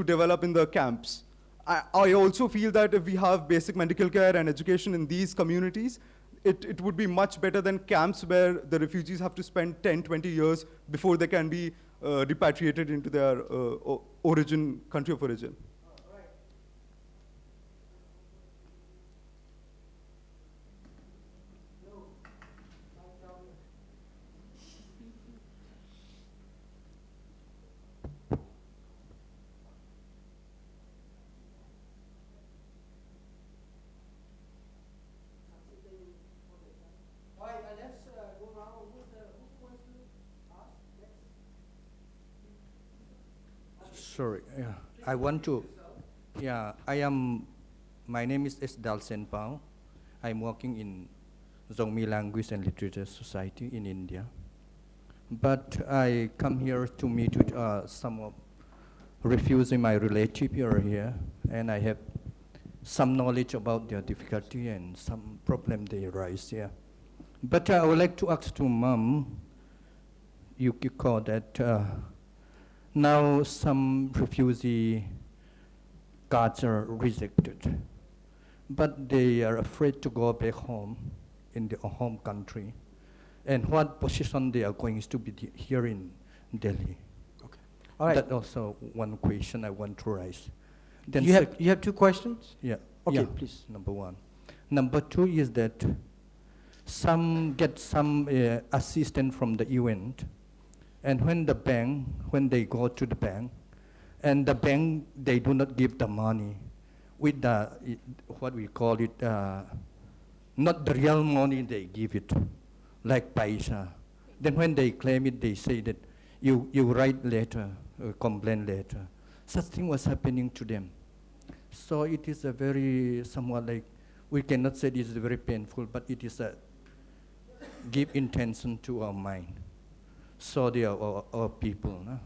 S4: develop in the camps? I also feel that if we have basic medical care and education in these communities, it would be much better than camps where the refugees have to spend 10, 20 years before they can be repatriated into their country of origin.
S5: Sorry, yeah. I want to, yeah, my name is Jindal Senpao. I'm working in Zongmi Language and Literature Society in India. But I come here to meet with some of refugees, my relative here, and I have some knowledge about their difficulty and some problem they raise here. But I would like to ask to Mom, Yukiko, that now some refugee cards are rejected, but they are afraid to go back home in their home country. And what position they are going to be here in Delhi?
S1: Okay. All right.
S5: That's also one question I want to raise. Then
S1: you have two questions?
S5: Yeah.
S1: Okay,
S5: yeah,
S1: please.
S5: Number one. Number two is that some get some assistance from the UN, and when they go to the bank, and the bank, they do not give the money with what we call it, not the real money they give it, like paisa. Then when they claim it, they say that you write letter, complaint letter. Such thing was happening to them. So it is a very, somewhat like, we cannot say this is very painful, but it is a give intention to our mind. So they are our people. No?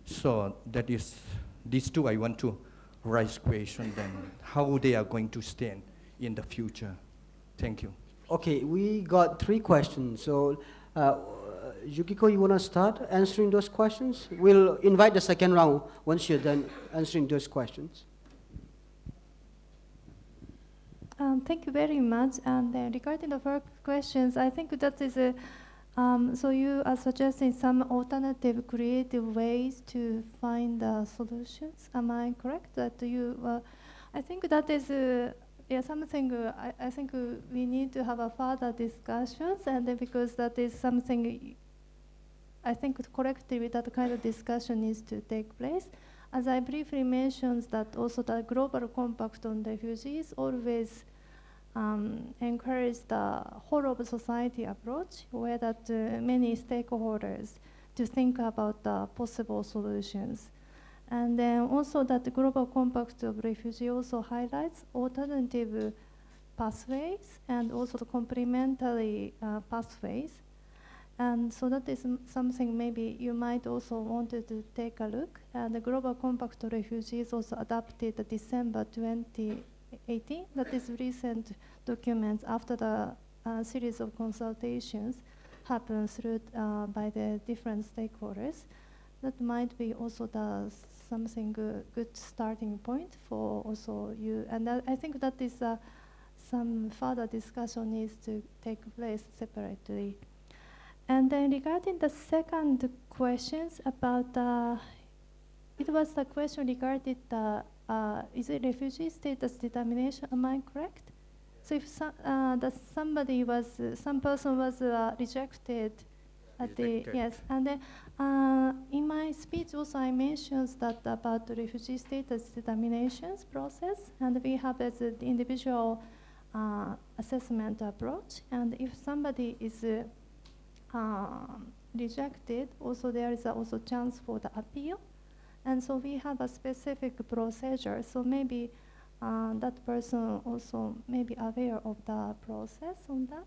S5: So that is, these two I want to raise question then, how they are going to stand in the future. Thank you.
S1: Okay, we got three questions. So Yukiko, you want to start answering those questions? We'll invite the second round once you're done answering those questions.
S6: Thank you very much. And regarding the first questions, I think that is a, so you are suggesting some alternative creative ways to find solutions. Am I correct? That you, I think that is yeah, something I think we need to have a further discussions, and then because that is something I think collectively that kind of discussion needs to take place. as I briefly mentioned, that also the Global Compact on Refugees always encourage the whole of society approach, where that many stakeholders to think about the possible solutions. And then also that the Global Compact of Refugee also highlights alternative pathways and also the complementary pathways. And so that is something maybe you might also wanted to take a look. And the Global Compact of Refugees also adopted December 2018. That is recent documents after the series of consultations happened through by the different stakeholders. That might be also the something good starting point for also you. And I think that is some further discussion needs to take place separately. And then regarding the second questions about it was the question regarding the is it refugee status determination? Am I correct? So if some person was rejected at the yes, and then in my speech also I mentioned that about the refugee status determinations process, and we have as an individual assessment approach, and if somebody is rejected, also there is also chance for the appeal, and so we have a specific procedure. So maybe that person also may be aware of the process on that.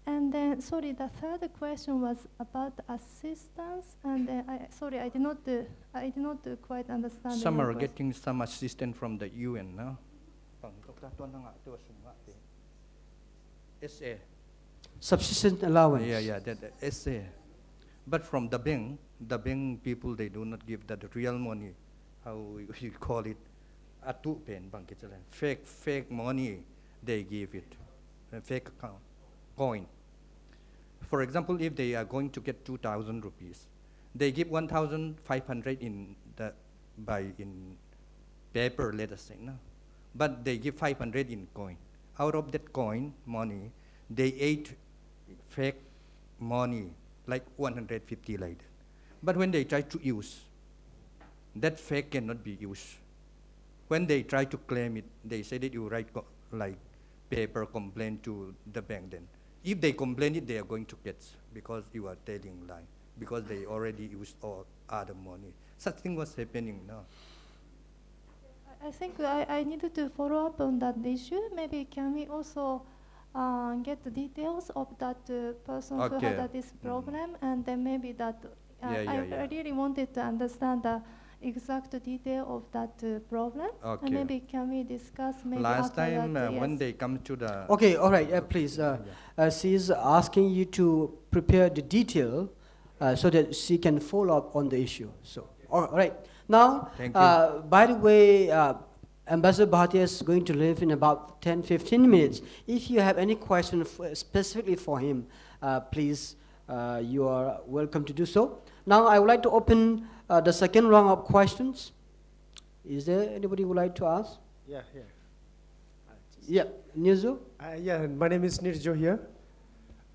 S6: And then, sorry, the third question was about assistance, and sorry, I did not quite understand.
S5: Some are getting some assistance from the UN, no? SA.
S1: Subsistence allowance.
S5: Yeah, that SA. But from the bank people, they do not give the real money. How you call it? Atu pen bank fake money. They give it, a fake account, coin. For example, if they are going to get 2,000 rupees, they give 1,500 in paper, let us say, no? But they give 500 in coin. Out of that coin money, they ate fake money, like 150 like that. But when they try to use, that fake cannot be used. When they try to claim it, they say that you write like paper complaint to the bank then. If they complain it, they are going to get, because you are telling lie, because they already used all other money. Such thing was happening now.
S6: I think I needed to follow up on that issue. Maybe can we also get the details of that person who had this problem, and then maybe that I really wanted to understand the exact detail of that problem.
S5: Okay.
S6: And maybe can we discuss maybe
S5: Last
S6: after
S5: time
S6: that, yes.
S5: when they come to the...
S1: Okay, all right, please. She's asking you to prepare the detail so that she can follow up on the issue. So, all right. Now, by the way, Ambassador Bhatia is going to leave in about 10-15 minutes. If you have any question specifically for him, please, you are welcome to do so. Now, I would like to open the second round of questions. Is there anybody who would like to ask?
S7: Yeah.
S1: Yeah, Nizu?
S7: Yeah, my name is Nirjo here.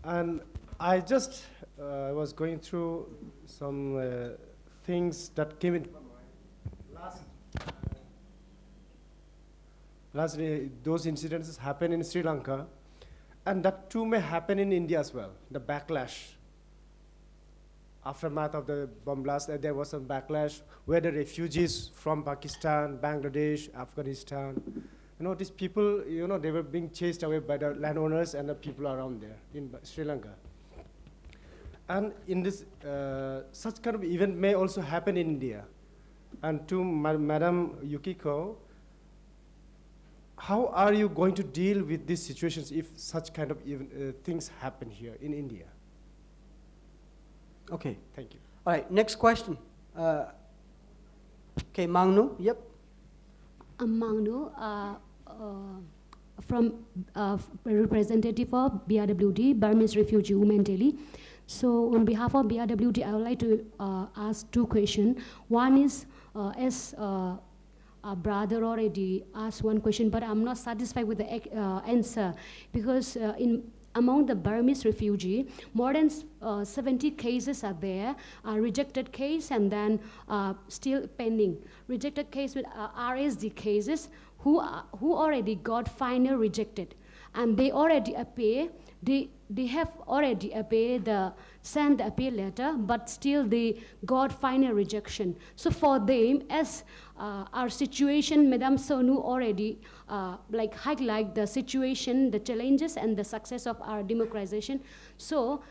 S7: And I just was going through some things that came in lastly, those incidents happened in Sri Lanka, and that too may happen in India as well, the backlash. Aftermath of the bomb blast, there was some backlash where the refugees from Pakistan, Bangladesh, Afghanistan, these people, they were being chased away by the landowners and the people around there in Sri Lanka. And in this, such kind of event may also happen in India. And to Madam Yukiko, how are you going to deal with these situations if such kind of things happen here in India?
S1: Okay.
S7: Thank you.
S1: All right, next question. Okay, Mangnu, yep.
S8: Mangnu, from representative of BRWD, Burmese Refugee Women Daily. So on behalf of BRWD, I would like to ask two questions. One is, as a brother already asked one question, but I'm not satisfied with the answer, because in among the Burmese refugee, more than 70 cases are there, rejected case and then still pending. Rejected case with RSD cases who already got final rejected. And they already appear, they have already appeared, sent the appeal letter, but still they got final rejection. So for them, as our situation, Madam Sonu already highlight the situation, the challenges and the success of our democratization. So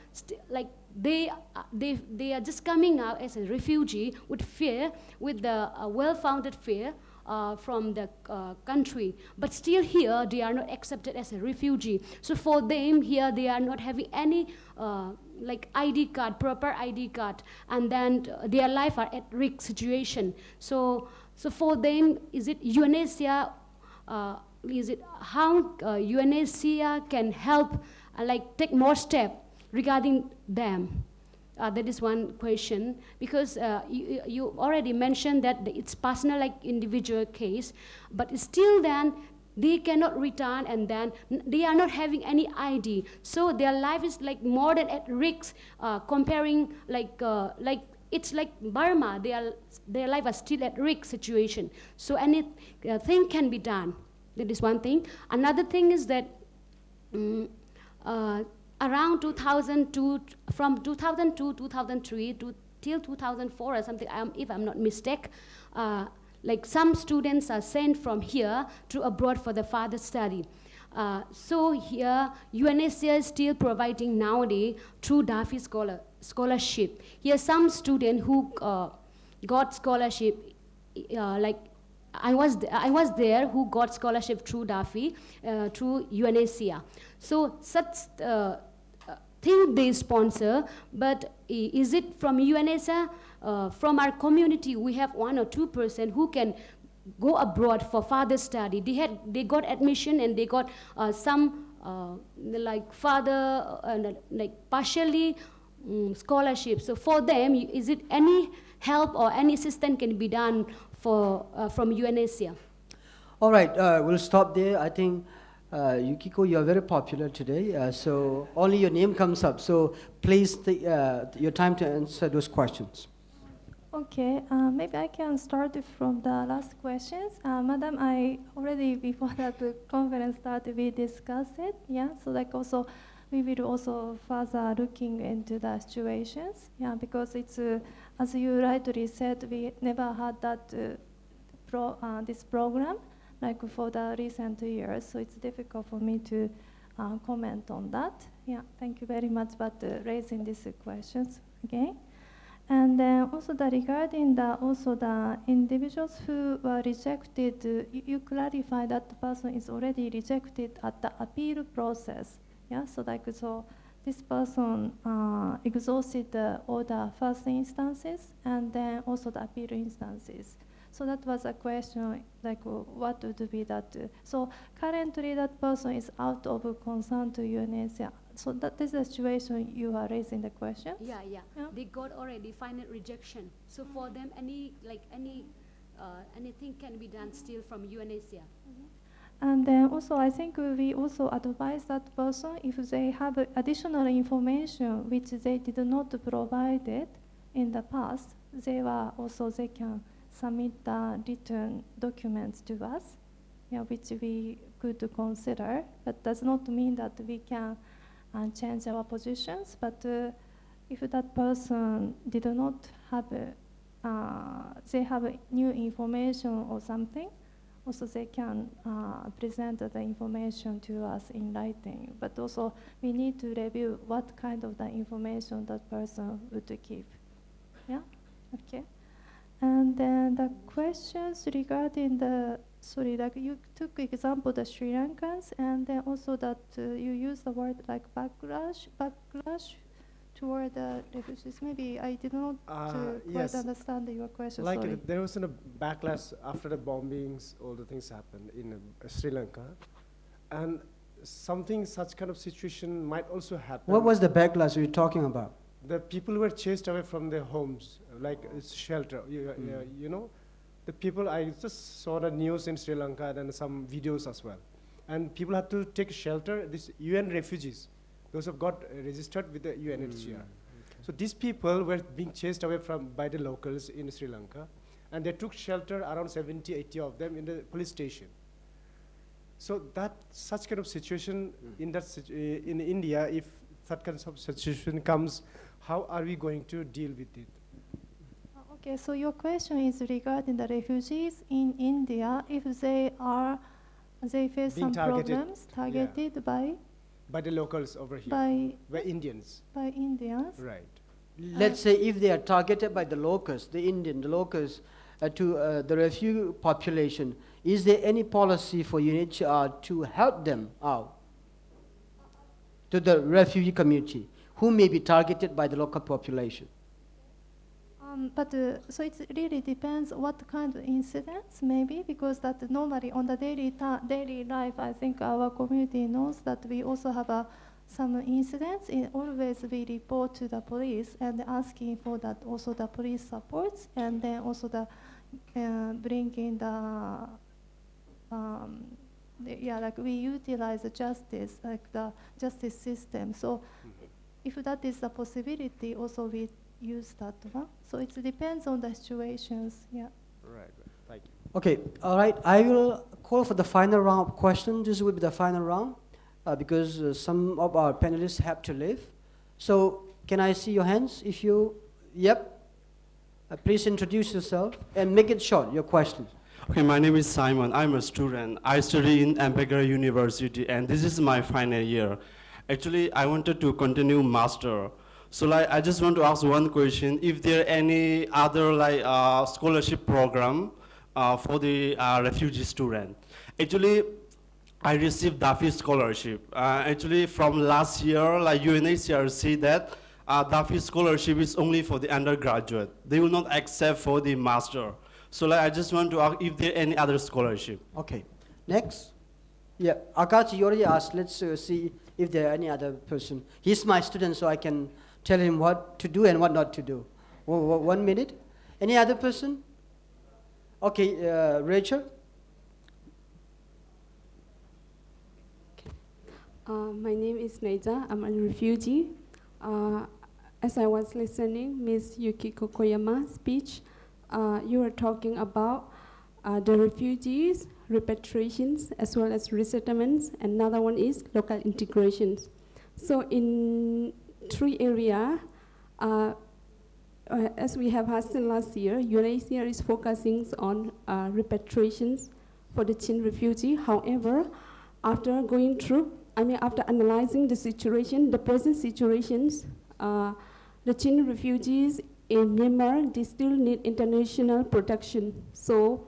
S8: they are just coming out as a refugee with fear, with the well-founded fear from the country, but still here they are not accepted as a refugee. So for them here they are not having any ID card, proper ID card, and then their life are at risk situation. So for them, is it UNHCR? Is it how UNHCR can help, take more step regarding them? That is one question, because you already mentioned that it's personal, individual case, but still then they cannot return, and then they are not having any ID. So their life is more than at risk, comparing it's like Burma, their life is still at risk situation. So anything can be done. That is one thing. Another thing is that around 2002, from 2002, 2003 till 2004 or something, if I'm not mistaken, some students are sent from here to abroad for the further study. So here, UNHCR is still providing nowadays through DAFI scholarship. Here, some student who got scholarship, I was there, who got scholarship through DAFI, through UNHCR. So such thing they sponsor, but is it from UNHCR? From our community, we have 1 or 2% who can go abroad for further study. They got admission and they got some partially scholarship. So for them, is it any help or any assistance can be done from UNHCR?
S1: All right, we'll stop there. I think Yukiko, you are very popular today, so only your name comes up. So please take your time to answer those questions.
S6: Okay, maybe I can start from the last questions. Madam, I already, before that the conference started, we discussed it, yeah? So also, we will also further looking into the situations, yeah, because it's, as you rightly said, we never had that, this program, for the recent years, so it's difficult for me to comment on that. Yeah, thank you very much for raising these questions again. And then also regarding the individuals who were rejected, you clarify that the person is already rejected at the appeal process. Yeah, so so this person exhausted all the first instances and then also the appeal instances. So that was a question, what would be that? So currently that person is out of concern to UNHCR. So that is the situation you are raising the question?
S8: Yeah. They got already final rejection. So for them, anything can be done still from UNHCR.
S6: And then also, I think we also advise that person, if they have additional information which they did not provide it in the past, they can submit the written documents to us, which we could consider, but does not mean that we can change our positions. But if that person did not have, they have new information or something, also they can present the information to us in writing. But also we need to review what kind of the information that person would give. Yeah, okay. And then the questions regarding you took example the Sri Lankans, and then also that you use the word backlash toward the refugees. Maybe I did not quite understand your question.
S7: There was a backlash after the bombings, all the things happened in Sri Lanka, and such kind of situation might also happen.
S1: What was the backlash you're talking about?
S7: The people were chased away from their homes, shelter. You know, the people, I just saw the news in Sri Lanka and some videos as well. And people had to take shelter, these UN refugees. Those have got registered with the UNHCR. So these people were being chased away by the locals in Sri Lanka, and they took shelter, around 70, 80 of them, in the police station. So such kind of situation in India, if that kind of situation comes, how are we going to deal with it?
S6: Okay, so your question is regarding the refugees in India, if they face
S7: Being
S6: some
S7: targeted,
S6: problems targeted
S7: by the locals over here, by Indians.
S6: By Indians.
S7: Right.
S1: Let's say if they are targeted by the locals, the locals, to the refugee population, is there any policy for UNHCR to help them out, to the refugee community, who may be targeted by the local population?
S6: So it really depends what kind of incidents, maybe, because that normally on the daily life, I think our community knows that we also have some incidents. Always we report to the police and asking for that, also the police supports, and then also the bringing like we utilize the justice, like the justice system. So if that is a possibility, also we use that one. So it depends on the situations, yeah.
S7: Right, thank you.
S1: Okay, all right, I will call for the final round of questions. This will be the final round because some of our panelists have to leave. So can I see your hands if you, yep. Please introduce yourself and make it short, your questions.
S9: Okay, my name is Simon. I'm a student. I study in Ambedkar University, and this is my final year. Actually, I wanted to continue master. So I just want to ask one question. If there any other scholarship program for the refugee student? Actually, I received DAFI scholarship. Actually, from last year, UNHCR said that DAFI scholarship is only for the undergraduate. They will not accept for the master. So I just want to ask if there any other scholarship.
S1: Okay, next. Yeah, Akash, you already asked. Let's see if there are any other person. He's my student, so I can tell him what to do and what not to do. 1 minute. Any other person? Okay, Rachel.
S10: My name is Neja. I'm a refugee. As I was listening, Ms. Yukiko Koyama's speech, you were talking about the refugees, repatriations, as well as resettlements. Another one is local integrations. So in 3 areas, as we have seen last year, UNHCR is focusing on repatriations for the Chin refugee. However, after analyzing the situation, the present situations, the Chin refugees in Myanmar, they still need international protection. So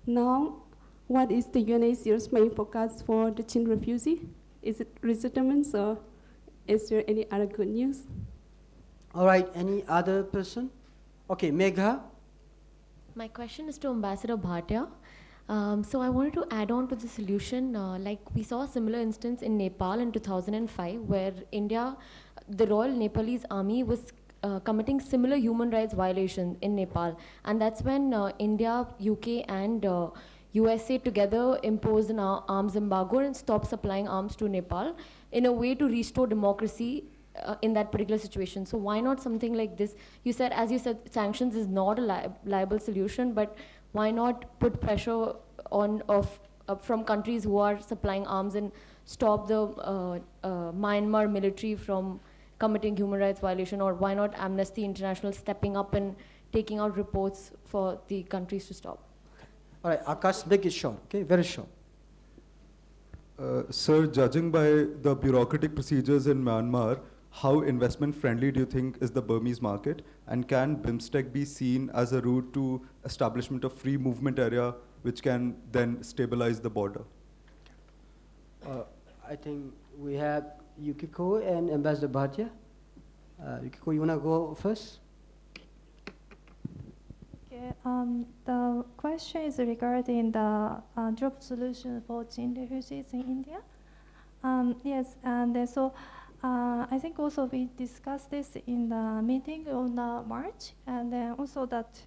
S10: now, what is the UNHCR's main focus for the Chin refugee? Is it resettlements, or is there any other good news?
S1: All right, any other person? Okay, Megha.
S11: My question is to Ambassador Bhatia. So I wanted to add on to the solution, like we saw a similar instance in Nepal in 2005, where the Royal Nepalese Army was committing similar human rights violations in Nepal. And that's when India, UK and USA together imposed an arms embargo and stopped supplying arms to Nepal in a way to restore democracy in that particular situation. So why not something like this? As you said, sanctions is not a liable solution, but why not put pressure from countries who are supplying arms and stop the Myanmar military from committing human rights violation? Or why not Amnesty International stepping up and taking out reports for the countries to stop?
S1: All right, Akash, make it short, okay, very short.
S4: Sir, judging by the bureaucratic procedures in Myanmar, how investment friendly do you think is the Burmese market? And can BIMSTEC be seen as a route to establishment of free movement area which can then stabilize the border?
S1: I think we have Yukiko and Ambassador Bhatia. Yukiko, you want to go first?
S6: Okay, the question is regarding the drop solution for Chin refugees in India. Yes, and so I think also we discussed this in the meeting on March, and then also that,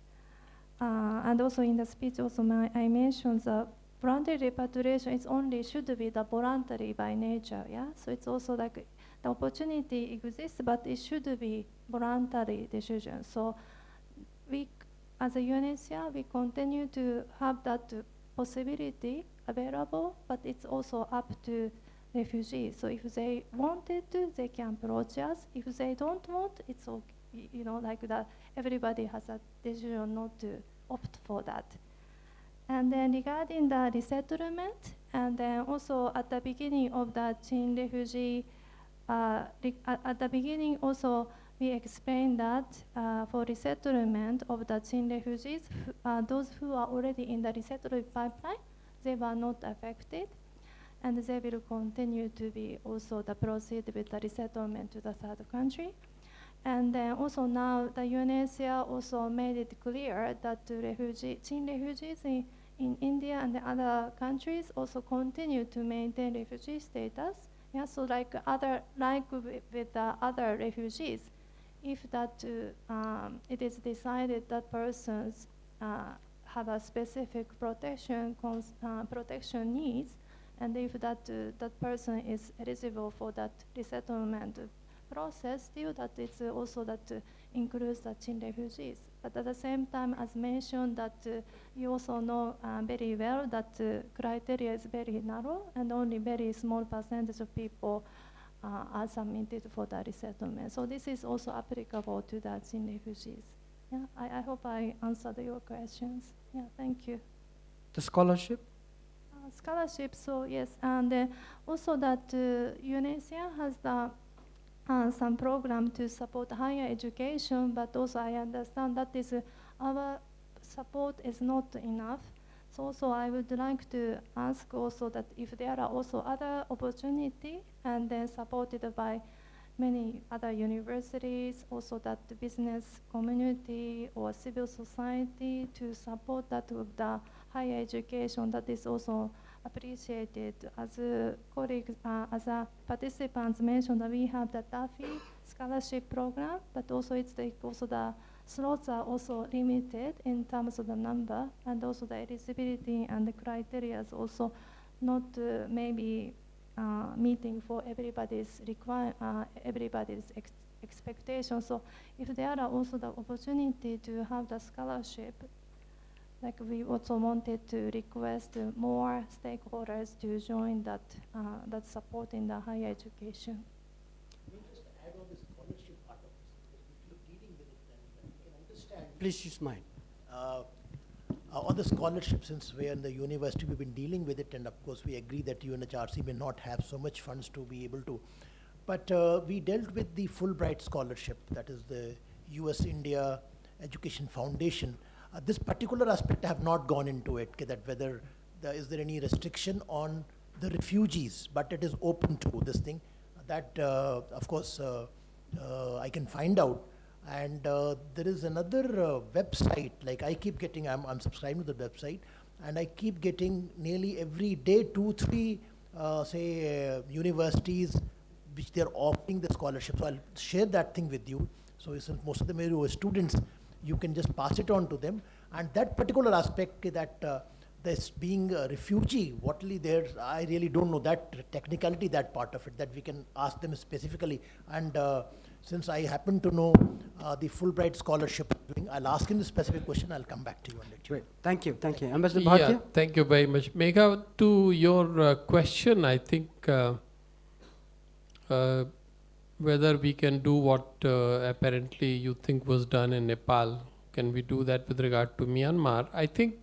S6: and also in the speech also I mentioned the voluntary repatriation should be the voluntary by nature, yeah? So it's also like the opportunity exists, but it should be voluntary decision. So we, as a UNHCR, we continue to have that possibility available, but it's also up to refugees. So if they wanted to, they can approach us. If they don't want, it's okay. You know, like that, everybody has a decision not to opt for that. And then regarding the resettlement, and then also at the beginning of the Chin refugee, at the beginning also we explained that for resettlement of the Chin refugees, those who are already in the resettlement pipeline, they were not affected, and they will continue to be also the proceed with the resettlement to the third country. And then also now the UNHCR also made it clear that Chin refugees in India and the other countries also continue to maintain refugee status. Yeah, so like with the other refugees, if that it is decided that persons have a specific protection needs, and if that person is eligible for that resettlement process, still that it's also that includes the Chin refugees. But at the same time, as mentioned, that you also know very well that criteria is very narrow, and only very small percentage of people are submitted for the resettlement. So this is also applicable to the Chin refugees. Yeah, I hope I answered your questions. Yeah, thank you.
S1: The scholarship?
S6: Scholarship, so yes, and also that UNHCR has the some program to support higher education, but also I understand that is our support is not enough. So also I would like to ask also that if there are also other opportunity and then supported by many other universities, also that the business community or civil society to support that with the higher education, that is also appreciated. As colleagues, as participants mentioned, that we have the Duffy scholarship program, but also it's also the slots are also limited in terms of the number, and also the eligibility and the criteria is also not maybe meeting for everybody's expectations. So if there are also the opportunity to have the scholarship, like we also wanted to request more stakeholders to join that that support in the higher education.
S12: Just to add on the scholarship part of this, because if you're dealing with it, then you can understand.
S1: Please use mine.
S12: On the scholarship, since we are in the university, we've been dealing with it, and of course we agree that UNHRC may not have so much funds to be able to. But we dealt with the Fulbright scholarship, that is the US-India Education Foundation. This particular aspect I have not gone into it, that whether is there any restriction on the refugees, but it is open to this thing. That, of course, I can find out. And there is another website, like I keep getting, I'm subscribing to the website, and I keep getting nearly every day 2-3, universities which they're offering the scholarship. So I'll share that thing with you. So since most of them are students, you can just pass it on to them. And that particular aspect, that this being a refugee, what really there, I really don't know that technicality, that part of it, that we can ask them specifically. And since I happen to know the Fulbright scholarship, I'll ask him the specific question, I'll come back to you and let you.
S1: Great, thank you, thank you. Ambassador Bhatia?
S2: Yeah, thank you very much. Megha, to your question, I think whether we can do what apparently you think was done in Nepal, can we do that with regard to Myanmar? I think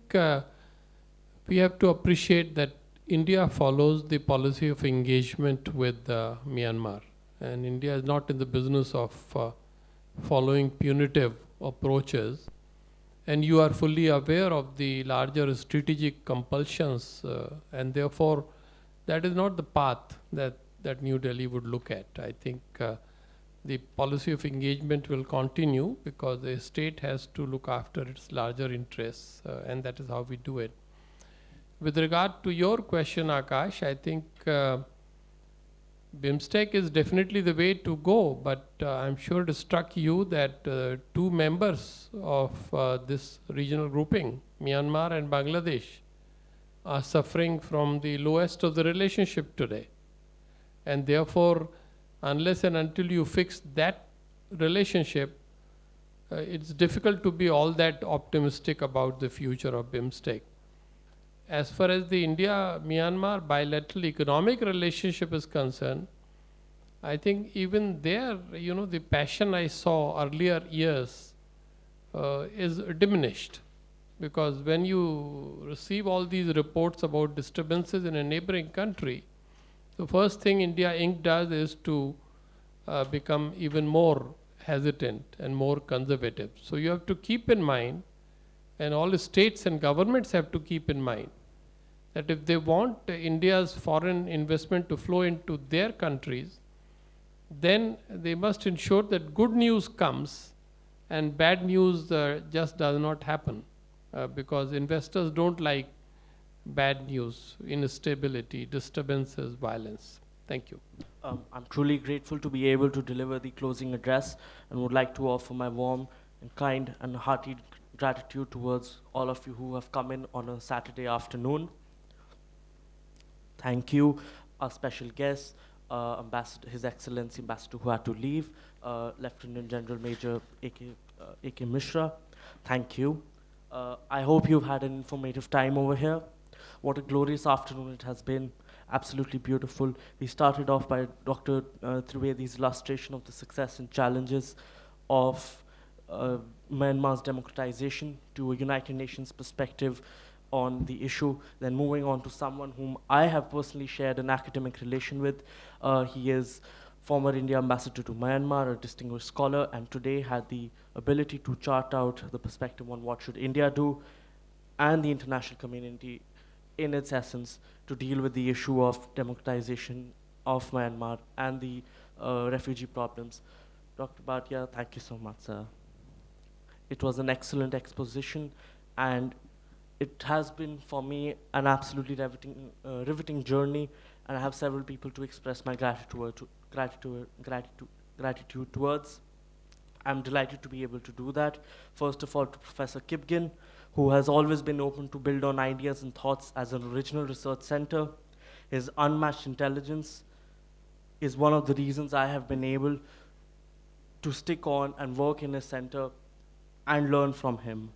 S2: we have to appreciate that India follows the policy of engagement with Myanmar, and India is not in the business of following punitive approaches, and you are fully aware of the larger strategic compulsions, and therefore that is not the path that New Delhi would look at. I think the policy of engagement will continue because the state has to look after its larger interests, and that is how we do it. With regard to your question, Akash, I think BIMSTEC is definitely the way to go, but I'm sure it struck you that 2 members of this regional grouping, Myanmar and Bangladesh, are suffering from the lowest of the relationship today. And therefore, unless and until you fix that relationship, it's difficult to be all that optimistic about the future of BIMSTEC. As far as the India-Myanmar bilateral economic relationship is concerned, I think even there, the passion I saw earlier years is diminished. Because when you receive all these reports about disturbances in a neighboring country, the first thing India Inc. does is to become even more hesitant and more conservative. So you have to keep in mind, and all the states and governments have to keep in mind, that if they want India's foreign investment to flow into their countries, then they must ensure that good news comes and bad news just does not happen. Because investors don't like bad news, instability, disturbances, violence. Thank you.
S13: I'm truly grateful to be able to deliver the closing address and would like to offer my warm and kind and hearty gratitude towards all of you who have come in on a Saturday afternoon. Thank you, our special guest, Ambassador, His Excellency Ambassador who had to leave, Lieutenant General Major A.K. Mishra. Thank you. I hope you've had an informative time over here. What a glorious afternoon it has been. Absolutely beautiful. We started off by Dr. Trivedi's illustration of the success and challenges of Myanmar's democratization to a United Nations perspective on the issue. Then moving on to someone whom I have personally shared an academic relation with. He is former India ambassador to Myanmar, a distinguished scholar, and today had the ability to chart out the perspective on what should India do and the international community in its essence to deal with the issue of democratization of Myanmar and the refugee problems. Dr. Bhatia, thank you so much, sir. It was an excellent exposition, and it has been for me an absolutely riveting journey, and I have several people to express my gratitude towards. I'm delighted to be able to do that. First of all, to Professor Kipgin, who has always been open to build on ideas and thoughts as an original research center. His unmatched intelligence is one of the reasons I have been able to stick on and work in his center and learn from him.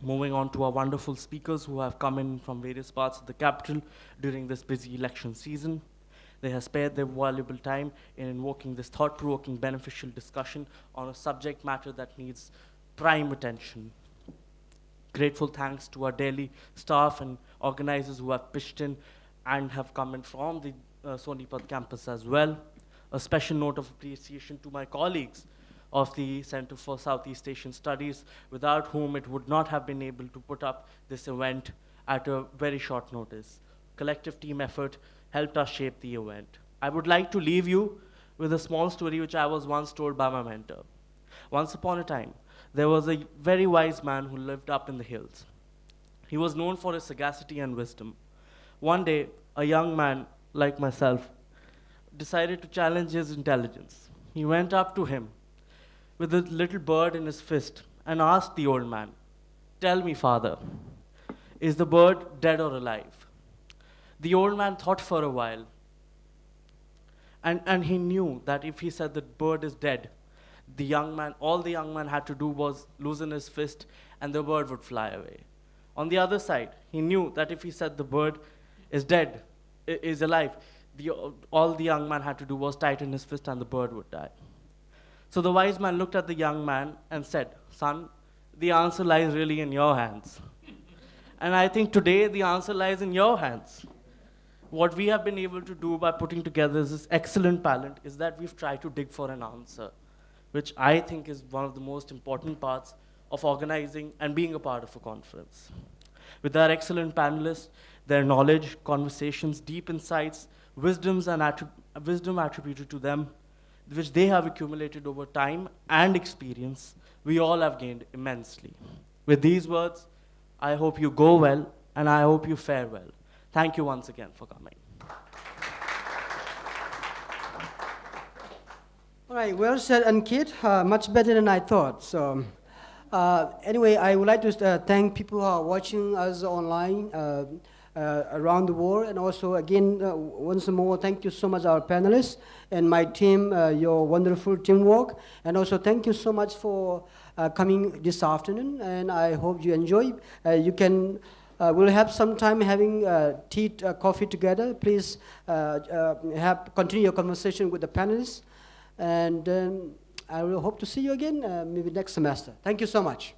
S13: Moving on to our wonderful speakers who have come in from various parts of the capital during this busy election season. They have spared their valuable time in invoking this thought-provoking, beneficial discussion on a subject matter that needs prime attention. Grateful thanks to our Delhi staff and organizers who have pitched in and have come in from the Sonipat campus as well. A special note of appreciation to my colleagues of the Center for Southeast Asian Studies, without whom it would not have been able to put up this event at a very short notice. Collective team effort helped us shape the event. I would like to leave you with a small story which I was once told by my mentor. Once upon a time, there was a very wise man who lived up in the hills. He was known for his sagacity and wisdom. One day, a young man like myself decided to challenge his intelligence. He went up to him with a little bird in his fist and asked the old man, "Tell me, father, is the bird dead or alive?" The old man thought for a while, and he knew that if he said the bird is dead, all the young man had to do was loosen his fist and the bird would fly away. On the other side, he knew that if he said the bird is dead, is alive, all the young man had to do was tighten his fist and the bird would die. So the wise man looked at the young man and said, "Son, the answer lies really in your hands." And I think today the answer lies in your hands. What we have been able to do by putting together this excellent panel is that we've tried to dig for an answer, which I think is one of the most important parts of organizing and being a part of a conference. With our excellent panelists, their knowledge, conversations, deep insights, wisdom attributed to them, which they have accumulated over time and experience, we all have gained immensely. With these words, I hope you go well, and I hope you fare well. Thank you once again for coming.
S1: All right, well said, Ankit. Much better than I thought. So, anyway, I would like to thank people who are watching us online. around the world. And also, again, once more, thank you so much, our panelists and my team, your wonderful teamwork. And also, thank you so much for coming this afternoon, and I hope you enjoy. We'll have some time having tea, coffee together. Please continue your conversation with the panelists, and I will hope to see you again maybe next semester. Thank you so much.